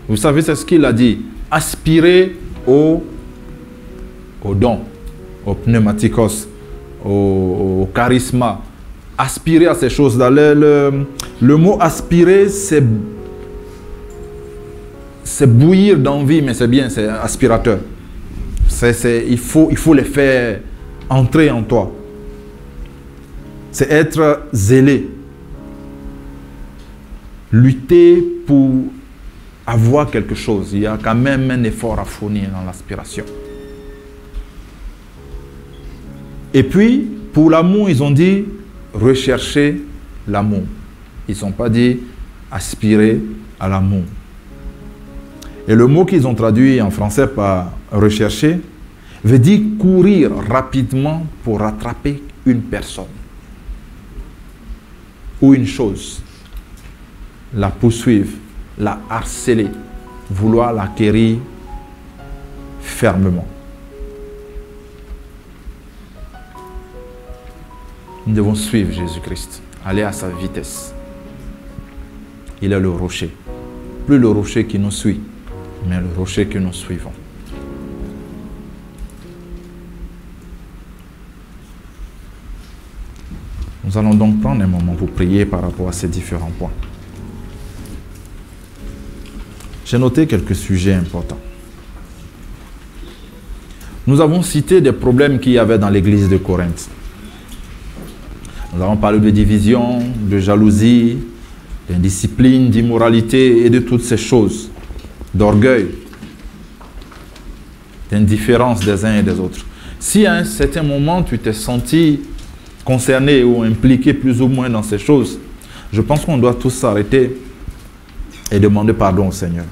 B: Vous savez, c'est ce qu'il a dit. Aspirer au don, au pneumatikos, au charisme. Aspirer à ces choses-là. Le mot aspirer, c'est bouillir d'envie, mais c'est bien, c'est aspirateur. Il faut les faire entrer en toi. C'est être zélé. Lutter pour avoir quelque chose. Il y a quand même un effort à fournir dans l'aspiration. Et puis, pour l'amour, ils ont dit rechercher l'amour. Ils n'ont pas dit aspirer à l'amour. Et le mot qu'ils ont traduit en français par rechercher veut dire courir rapidement pour rattraper une personne ou une chose, la poursuivre, la harceler, vouloir l'acquérir fermement. Nous devons suivre Jésus-Christ, aller à sa vitesse. Il est le rocher. Plus le rocher qui nous suit, mais le rocher que nous suivons. Nous allons donc prendre un moment pour prier par rapport à ces différents points. J'ai noté quelques sujets importants. Nous avons cité des problèmes qu'il y avait dans l'église de Corinthe. Nous avons parlé de division, de jalousie, d'indiscipline, d'immoralité et de toutes ces choses, d'orgueil, d'indifférence des uns et des autres. Si à un certain moment tu t'es senti concerné ou impliqué plus ou moins dans ces choses, je pense qu'on doit tous s'arrêter et demander pardon au Seigneur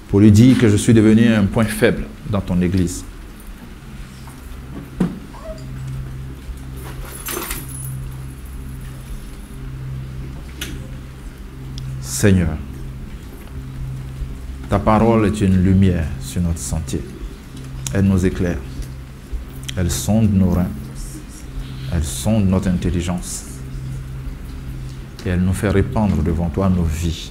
B: pour lui dire que je suis devenu un point faible dans ton église. Seigneur, ta parole est une lumière sur notre sentier. Elle nous éclaire. Elle sonde nos reins. Elle sonde notre intelligence. Et elle nous fait répandre devant toi nos vies.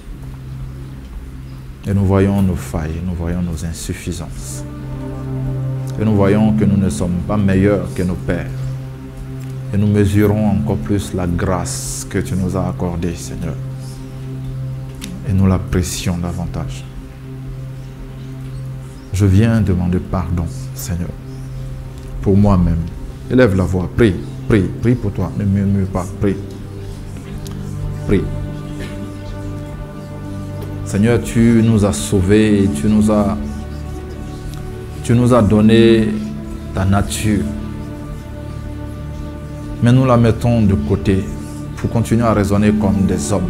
B: Et nous voyons nos failles, nous voyons nos insuffisances. Et nous voyons que nous ne sommes pas meilleurs que nos pères. Et nous mesurons encore plus la grâce que tu nous as accordée, Seigneur. Et nous l'apprécions davantage. Je viens demander pardon, Seigneur, pour moi-même. Élève la voix, prie, prie, prie pour toi, ne murmure pas, prie. Prie. Seigneur, tu nous as sauvés et tu nous as donné ta nature. Mais nous la mettons de côté pour continuer à raisonner comme des hommes,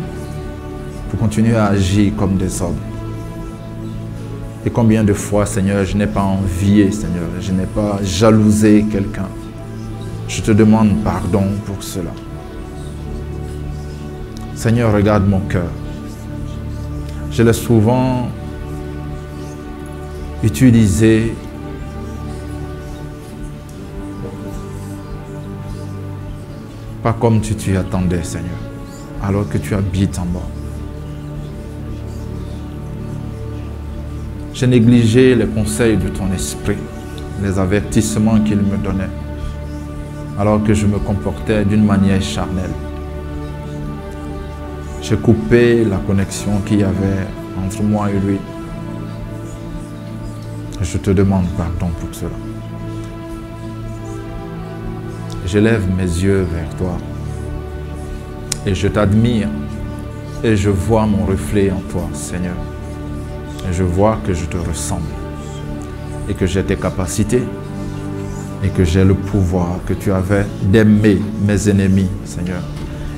B: pour continuer à agir comme des hommes. Et combien de fois, Seigneur, je n'ai pas envié, Seigneur, je n'ai pas jalousé quelqu'un. Je te demande pardon pour cela. Seigneur, regarde mon cœur. Je l'ai souvent utilisé pas comme tu t'y attendais, Seigneur, alors que tu habites en moi. J'ai négligé les conseils de ton esprit, les avertissements qu'il me donnait, alors que je me comportais d'une manière charnelle. J'ai coupé la connexion qu'il y avait entre moi et lui. Je te demande pardon pour cela. Je lève mes yeux vers toi et je t'admire et je vois mon reflet en toi, Seigneur. Et je vois que je te ressemble et que j'ai tes capacités et que j'ai le pouvoir que tu avais d'aimer mes ennemis, Seigneur,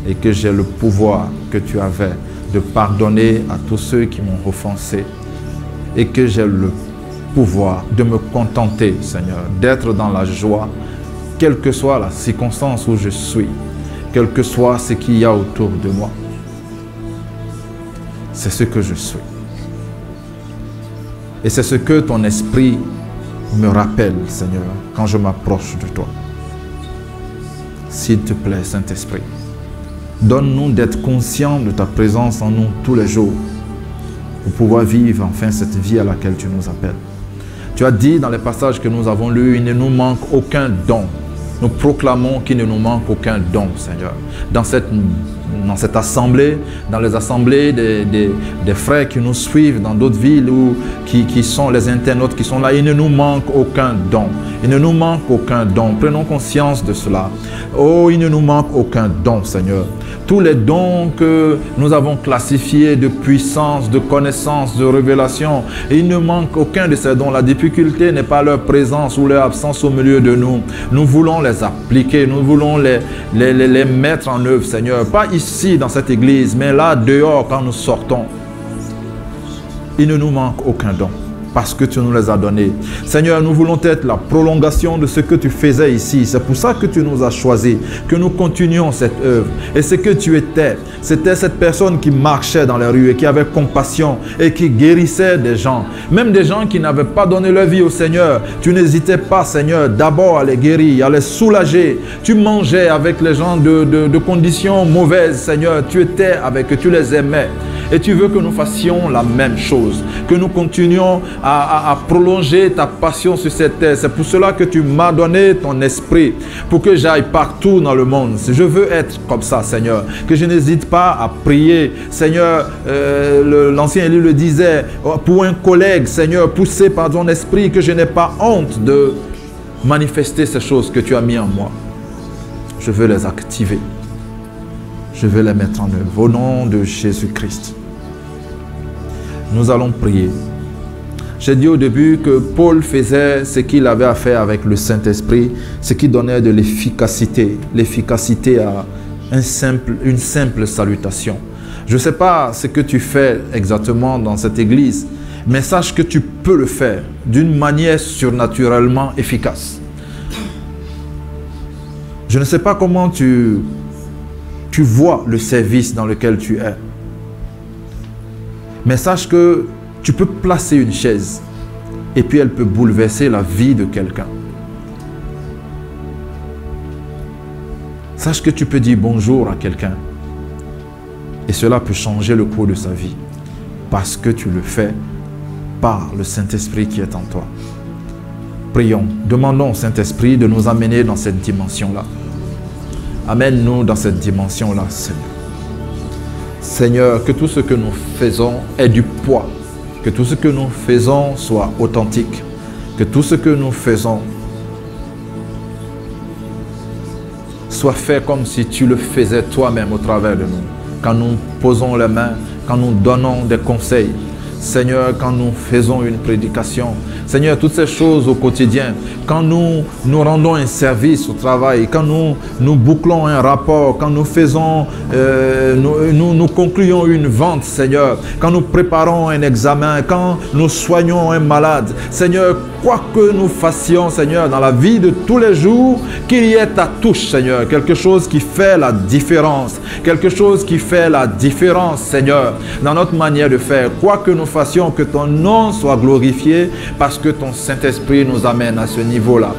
B: et que j'ai le pouvoir que tu avais de pardonner à tous ceux qui m'ont offensé et que j'ai le pouvoir de me contenter, Seigneur, d'être dans la joie, quelle que soit la circonstance où je suis, quel que soit ce qu'il y a autour de moi. C'est ce que je suis. Et c'est ce que ton esprit me rappelle, Seigneur, quand je m'approche de toi. S'il te plaît, Saint-Esprit, donne-nous d'être conscients de ta présence en nous tous les jours pour pouvoir vivre enfin cette vie à laquelle tu nous appelles. Tu as dit dans les passages que nous avons lus, il ne nous manque aucun don. Nous proclamons qu'il ne nous manque aucun don, Seigneur. Dans cette assemblée, dans les assemblées des frères qui nous suivent dans d'autres villes ou qui sont les internautes qui sont là, il ne nous manque aucun don. Il ne nous manque aucun don. Prenons conscience de cela. Oh, il ne nous manque aucun don, Seigneur. Tous les dons que nous avons classifiés de puissance, de connaissance, de révélation, il ne manque aucun de ces dons. La difficulté n'est pas leur présence ou leur absence au milieu de nous. Nous voulons les appliquer, nous voulons les mettre en œuvre, Seigneur. Pas ici dans cette église, mais là dehors quand nous sortons. Il ne nous manque aucun don parce que tu nous les as donnés. Seigneur, nous voulons être la prolongation de ce que tu faisais ici. C'est pour ça que tu nous as choisis, que nous continuions cette œuvre. Et ce que tu étais, c'était cette personne qui marchait dans les rues et qui avait compassion et qui guérissait des gens. Même des gens qui n'avaient pas donné leur vie au Seigneur. Tu n'hésitais pas, Seigneur, d'abord à les guérir, à les soulager. Tu mangeais avec les gens de conditions mauvaises, Seigneur. Tu étais avec eux, tu les aimais. Et tu veux que nous fassions la même chose, que nous continuions à prolonger ta passion sur cette terre. C'est pour cela que tu m'as donné ton esprit, pour que j'aille partout dans le monde. Je veux être comme ça, Seigneur, que je n'hésite pas à prier. Seigneur, l'ancien Élie le disait, pour un collègue, Seigneur, poussé par ton esprit, que je n'ai pas honte de manifester ces choses que tu as mis en moi. Je veux les activer. Je veux les mettre en œuvre. Au nom de Jésus-Christ. Nous allons prier. J'ai dit au début que Paul faisait ce qu'il avait à faire avec le Saint-Esprit, ce qui donnait de l'efficacité. L'efficacité à une simple salutation. Je ne sais pas ce que tu fais exactement dans cette église, mais sache que tu peux le faire d'une manière surnaturellement efficace. Je ne sais pas comment tu vois le service dans lequel tu es. Mais sache que tu peux placer une chaise et puis elle peut bouleverser la vie de quelqu'un. Sache que tu peux dire bonjour à quelqu'un et cela peut changer le cours de sa vie parce que tu le fais par le Saint-Esprit qui est en toi. Prions, demandons au Saint-Esprit de nous amener dans cette dimension-là. Amène-nous dans cette dimension-là, Seigneur. Seigneur, que tout ce que nous faisons ait du poids. Que tout ce que nous faisons soit authentique. Que tout ce que nous faisons soit fait comme si tu le faisais toi-même au travers de nous. Quand nous posons les mains, quand nous donnons des conseils, Seigneur, quand nous faisons une prédication, Seigneur, toutes ces choses au quotidien, quand nous rendons un service au travail, quand nous bouclons un rapport, quand nous faisons, nous concluons une vente, Seigneur, quand nous préparons un examen, quand nous soignons un malade, Seigneur, quoi que nous fassions, Seigneur, dans la vie de tous les jours, qu'il y ait ta touche, Seigneur, quelque chose qui fait la différence, quelque chose qui fait la différence, Seigneur, dans notre manière de faire. Quoi que nous fassions, que ton nom soit glorifié, parce que ton Saint-Esprit nous amène à ce niveau-là.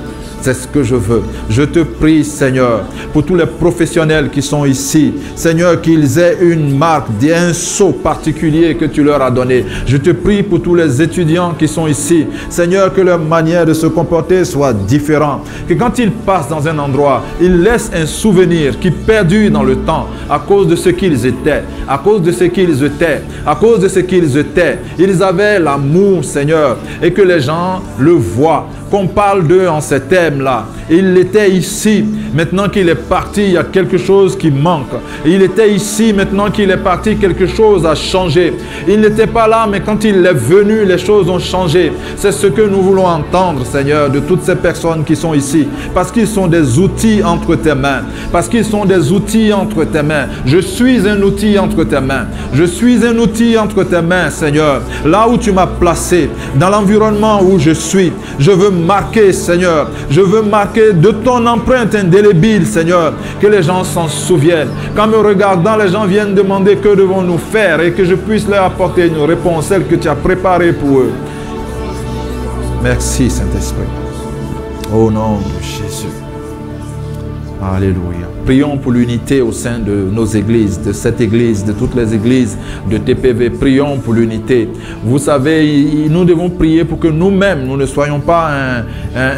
B: C'est ce que je veux. Je te prie, Seigneur, pour tous les professionnels qui sont ici. Seigneur, qu'ils aient une marque, un sceau particulier que tu leur as donné. Je te prie pour tous les étudiants qui sont ici. Seigneur, que leur manière de se comporter soit différente. Que quand ils passent dans un endroit, ils laissent un souvenir qui perdure dans le temps à cause de ce qu'ils étaient. À cause de ce qu'ils étaient. À cause de ce qu'ils étaient. Ils avaient l'amour, Seigneur, et que les gens le voient. Qu'on parle d'eux en ces thèmes-là. Il était ici, maintenant qu'il est parti, il y a quelque chose qui manque. Il était ici, maintenant qu'il est parti, quelque chose a changé. Il n'était pas là, mais quand il est venu, les choses ont changé. C'est ce que nous voulons entendre, Seigneur, de toutes ces personnes qui sont ici. Parce qu'ils sont des outils entre tes mains. Parce qu'ils sont des outils entre tes mains. Je suis un outil entre tes mains. Je suis un outil entre tes mains, Seigneur. Là où tu m'as placé, dans l'environnement où je suis, je veux marquer, Seigneur. Je veux marquer de ton empreinte indélébile, Seigneur. Que les gens s'en souviennent. Qu'en me regardant, les gens viennent demander que devons-nous faire et que je puisse leur apporter une réponse, celle que tu as préparée pour eux. Merci, Saint-Esprit. Au nom de Jésus. Alléluia. Prions pour l'unité au sein de nos églises, de cette église, de toutes les églises de TPV. Prions pour l'unité. Vous savez, nous devons prier pour que nous-mêmes, nous ne soyons pas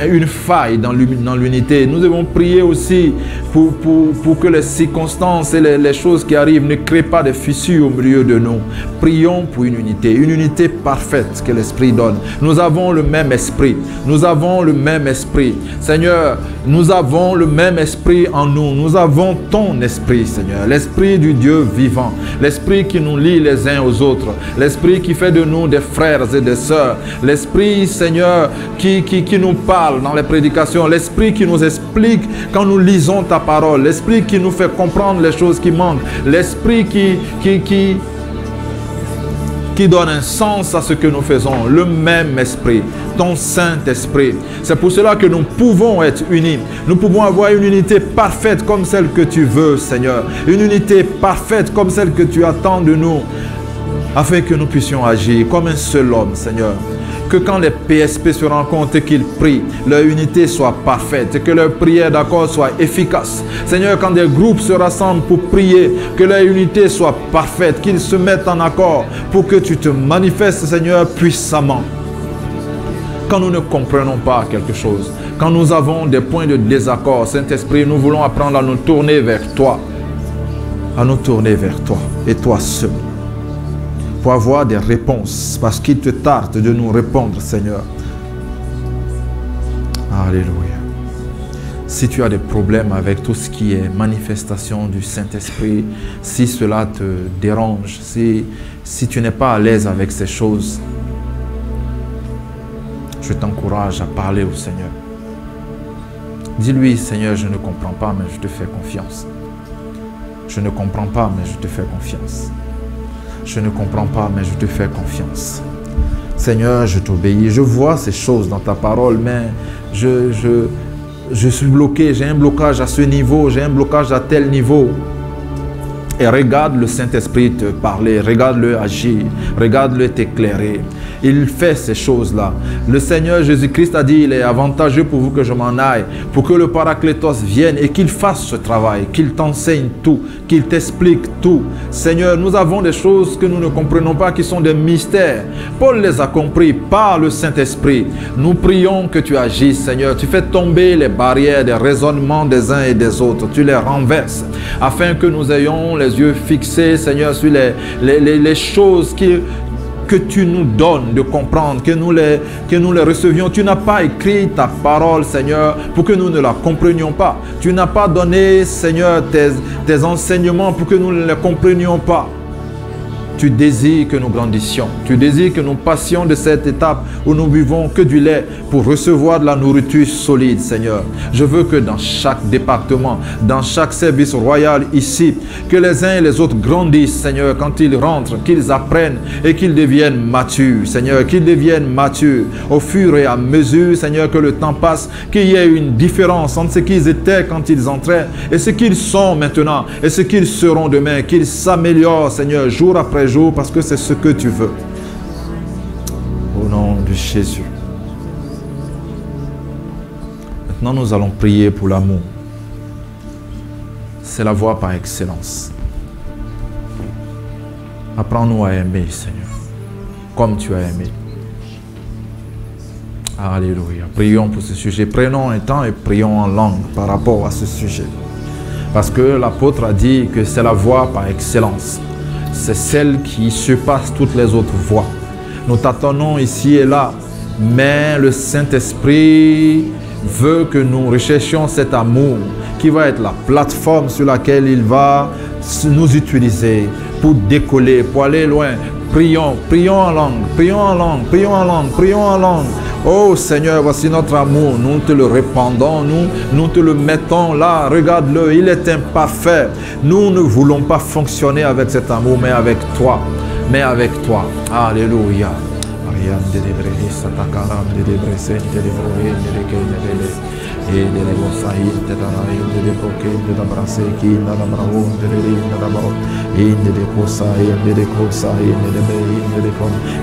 B: une faille dans l'unité. Nous devons prier aussi pour que les circonstances et les choses qui arrivent ne créent pas de fissures au milieu de nous. Prions pour une unité parfaite que l'Esprit donne. Nous avons le même esprit. Nous avons le même esprit. Seigneur, nous avons le même esprit en nous. Nous avons ton esprit, Seigneur, l'esprit du Dieu vivant, l'esprit qui nous lie les uns aux autres, l'esprit qui fait de nous des frères et des sœurs, l'esprit, Seigneur, qui nous parle dans les prédications, l'esprit qui nous explique quand nous lisons ta parole, l'esprit qui nous fait comprendre les choses qui manquent, l'esprit qui donne un sens à ce que nous faisons, le même esprit, ton Saint-Esprit. C'est pour cela que nous pouvons être unis. Nous pouvons avoir une unité parfaite comme celle que tu veux, Seigneur. Une unité parfaite comme celle que tu attends de nous, afin que nous puissions agir comme un seul homme, Seigneur. Que quand les PSP se rencontrent et qu'ils prient, leur unité soit parfaite et que leur prière d'accord soit efficace. Seigneur, quand des groupes se rassemblent pour prier, que leur unité soit parfaite, qu'ils se mettent en accord pour que tu te manifestes, Seigneur, puissamment. Quand nous ne comprenons pas quelque chose, quand nous avons des points de désaccord, Saint-Esprit, nous voulons apprendre à nous tourner vers toi. À nous tourner vers toi et toi seul. Pour avoir des réponses, parce qu'il te tarde de nous répondre, Seigneur. Alléluia. Si tu as des problèmes avec tout ce qui est manifestation du Saint-Esprit, si cela te dérange, si tu n'es pas à l'aise avec ces choses, je t'encourage à parler au Seigneur. Dis-lui, Seigneur, je ne comprends pas, mais je te fais confiance. Je ne comprends pas, mais je te fais confiance. Je ne comprends pas, mais je te fais confiance. Seigneur, je t'obéis. Je vois ces choses dans ta parole, mais je suis bloqué. J'ai un blocage à ce niveau, j'ai un blocage à tel niveau. Et regarde le Saint-Esprit te parler, regarde-le agir, regarde-le t'éclairer. Il fait ces choses-là. Le Seigneur Jésus-Christ a dit, il est avantageux pour vous que je m'en aille, pour que le Paraclétos vienne et qu'il fasse ce travail, qu'il t'enseigne tout, qu'il t'explique tout. Seigneur, nous avons des choses que nous ne comprenons pas, qui sont des mystères. Paul les a compris par le Saint-Esprit. Nous prions que tu agisses, Seigneur. Tu fais tomber les barrières des raisonnements des uns et des autres. Tu les renverses, afin que nous ayons les yeux fixés, Seigneur, sur les choses que tu nous donnes de comprendre, que nous les recevions. Tu n'as pas écrit ta parole, Seigneur, pour que nous ne la comprenions pas. Tu n'as pas donné, Seigneur, tes enseignements pour que nous ne les comprenions pas. Tu désires que nous grandissions. Tu désires que nous passions de cette étape où nous buvons que du lait pour recevoir de la nourriture solide, Seigneur. Je veux que dans chaque département, dans chaque service royal ici, que les uns et les autres grandissent, Seigneur, quand ils rentrent, qu'ils apprennent et qu'ils deviennent matures, Seigneur, qu'ils deviennent matures au fur et à mesure, Seigneur, que le temps passe, qu'il y ait une différence entre ce qu'ils étaient quand ils entraient et ce qu'ils sont maintenant et ce qu'ils seront demain, qu'ils s'améliorent, Seigneur, jour après jour, parce que c'est ce que tu veux. Au nom de Jésus. Maintenant, nous allons prier pour l'amour. C'est la voie par excellence. Apprends-nous à aimer, Seigneur, comme tu as aimé. Alléluia. Prions pour ce sujet. Prenons un temps et prions en langue par rapport à ce sujet. Parce que l'apôtre a dit que c'est la voie par excellence. C'est celle qui surpasse toutes les autres voies. Nous tâtonnons ici et là, mais le Saint-Esprit veut que nous recherchions cet amour qui va être la plateforme sur laquelle il va nous utiliser pour décoller, pour aller loin. Prions, prions en langue, prions en langue, prions en langue, prions en langue. Oh Seigneur, voici notre amour, nous te le répandons, nous te le mettons là, regarde-le, il est imparfait. Nous ne voulons pas fonctionner avec cet amour, mais avec toi. Mais avec toi. Alléluia.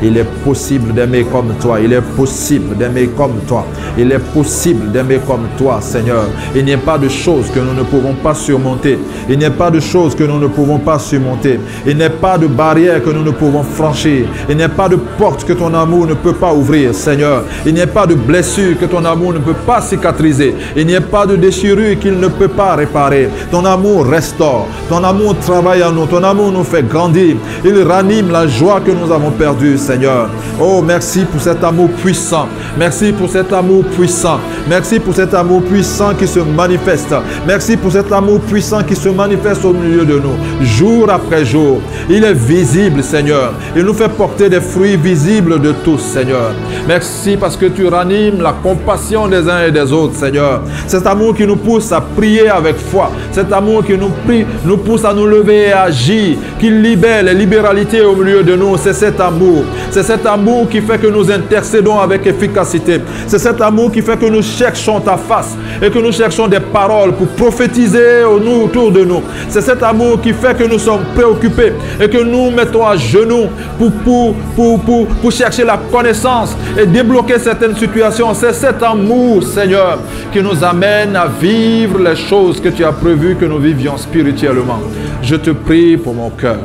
B: Il est possible d'aimer comme toi. Il est possible d'aimer comme toi. Il est possible d'aimer comme toi, Seigneur. Il n'y a pas de choses que nous ne pouvons pas surmonter. Il n'y a pas de choses que nous ne pouvons pas surmonter. Il n'y a pas de barrière que nous ne pouvons franchir. Il n'y a pas de porte que ton amour ne peut pas ouvrir, Seigneur. Il n'y a pas de blessure que ton amour ne peut pas cicatriser. Il n'y a pas de déchirure qu'il ne peut pas réparer. Ton amour restaure. Ton amour travaille en nous. Ton amour nous fait grandir. Il ranime la joie que nous avons perdue, Seigneur. Oh, merci pour cet amour puissant. Merci pour cet amour puissant. Merci pour cet amour puissant qui se manifeste. Merci pour cet amour puissant qui se manifeste au milieu de nous, jour après jour. Il est visible, Seigneur. Il nous fait porter des fruits visibles de tous, Seigneur. Merci parce que tu ranimes la compassion des uns et des autres, Seigneur. Cet amour qui nous pousse à prier avec foi. Cet amour qui nous pousse à nous lever et à agir. Qui libère les libéralités au milieu de nous. C'est cet amour. C'est cet amour qui fait que nous intercédons avec efficacité. C'est cet amour qui fait que nous cherchons ta face et que nous cherchons des paroles pour prophétiser autour de nous. C'est cet amour qui fait que nous sommes préoccupés et que nous mettons à genoux pour chercher la connaissance et débloquer certaines situations. C'est cet amour, Seigneur, qui nous amène à vivre les choses que tu as prévues que nous vivions spirituellement. Je te prie pour mon cœur,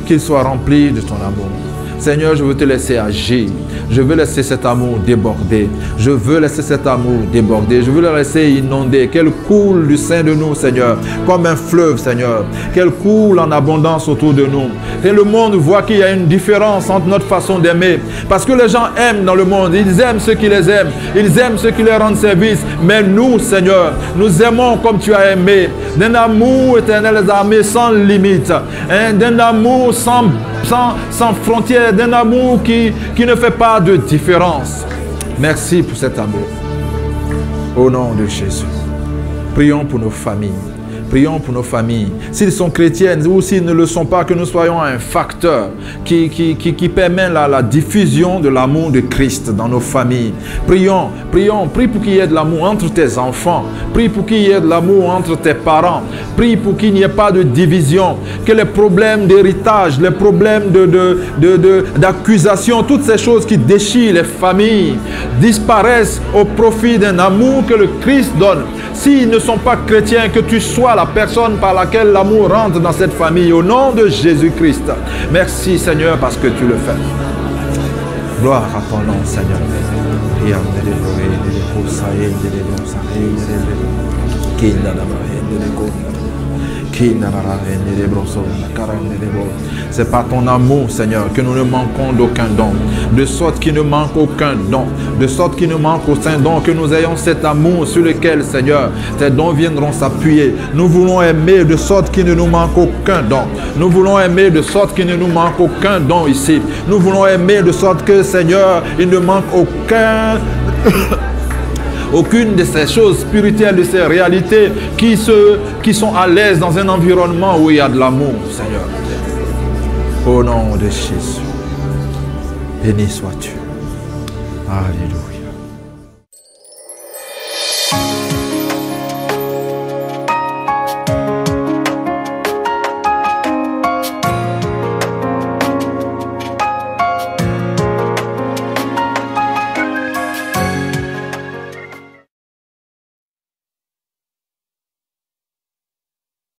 B: qu'il soit rempli de ton amour. Seigneur, je veux te laisser agir. Je veux laisser cet amour déborder. Je veux laisser cet amour déborder. Je veux le laisser inonder. Qu'elle coule du sein de nous, Seigneur, comme un fleuve, Seigneur. Qu'elle coule en abondance autour de nous. Et le monde voit qu'il y a une différence entre notre façon d'aimer. Parce que les gens aiment dans le monde. Ils aiment ceux qui les aiment. Ils aiment ceux qui leur rendent service. Mais nous, Seigneur, nous aimons comme tu as aimé. D'un amour éternel et armé sans limite. D'un amour sans frontières. D'un amour qui ne fait pas de différence. Merci pour cet amour. Au nom de Jésus. Prions pour nos familles. Prions pour nos familles. S'ils sont chrétiennes ou s'ils ne le sont pas, que nous soyons un facteur qui permet la diffusion de l'amour de Christ dans nos familles. Prions, prions, prie pour qu'il y ait de l'amour entre tes enfants. Prie pour qu'il y ait de l'amour entre tes parents. Prie pour qu'il n'y ait pas de division. Que les problèmes d'héritage, les problèmes d'accusation, toutes ces choses qui déchirent les familles disparaissent au profit d'un amour que le Christ donne. S'ils ne sont pas chrétiens, que tu sois la personne par laquelle l'amour rentre dans cette famille. Au nom de Jésus-Christ. Merci Seigneur parce que tu le fais. Gloire à ton nom Seigneur. C'est par ton amour, Seigneur, que nous ne manquons d'aucun don. De sorte qu'il ne manque aucun don. De sorte qu'il ne manque aucun don. Que nous ayons cet amour sur lequel, Seigneur, tes dons viendront s'appuyer. Nous voulons aimer de sorte qu'il ne nous manque aucun don. Nous voulons aimer de sorte qu'il ne nous manque aucun don ici. Nous voulons aimer de sorte que, Seigneur, il ne manque aucune de ces choses spirituelles, de ces réalités qui sont à l'aise dans un environnement où il y a de l'amour, Seigneur. Au nom de Jésus, béni sois-tu. Alléluia.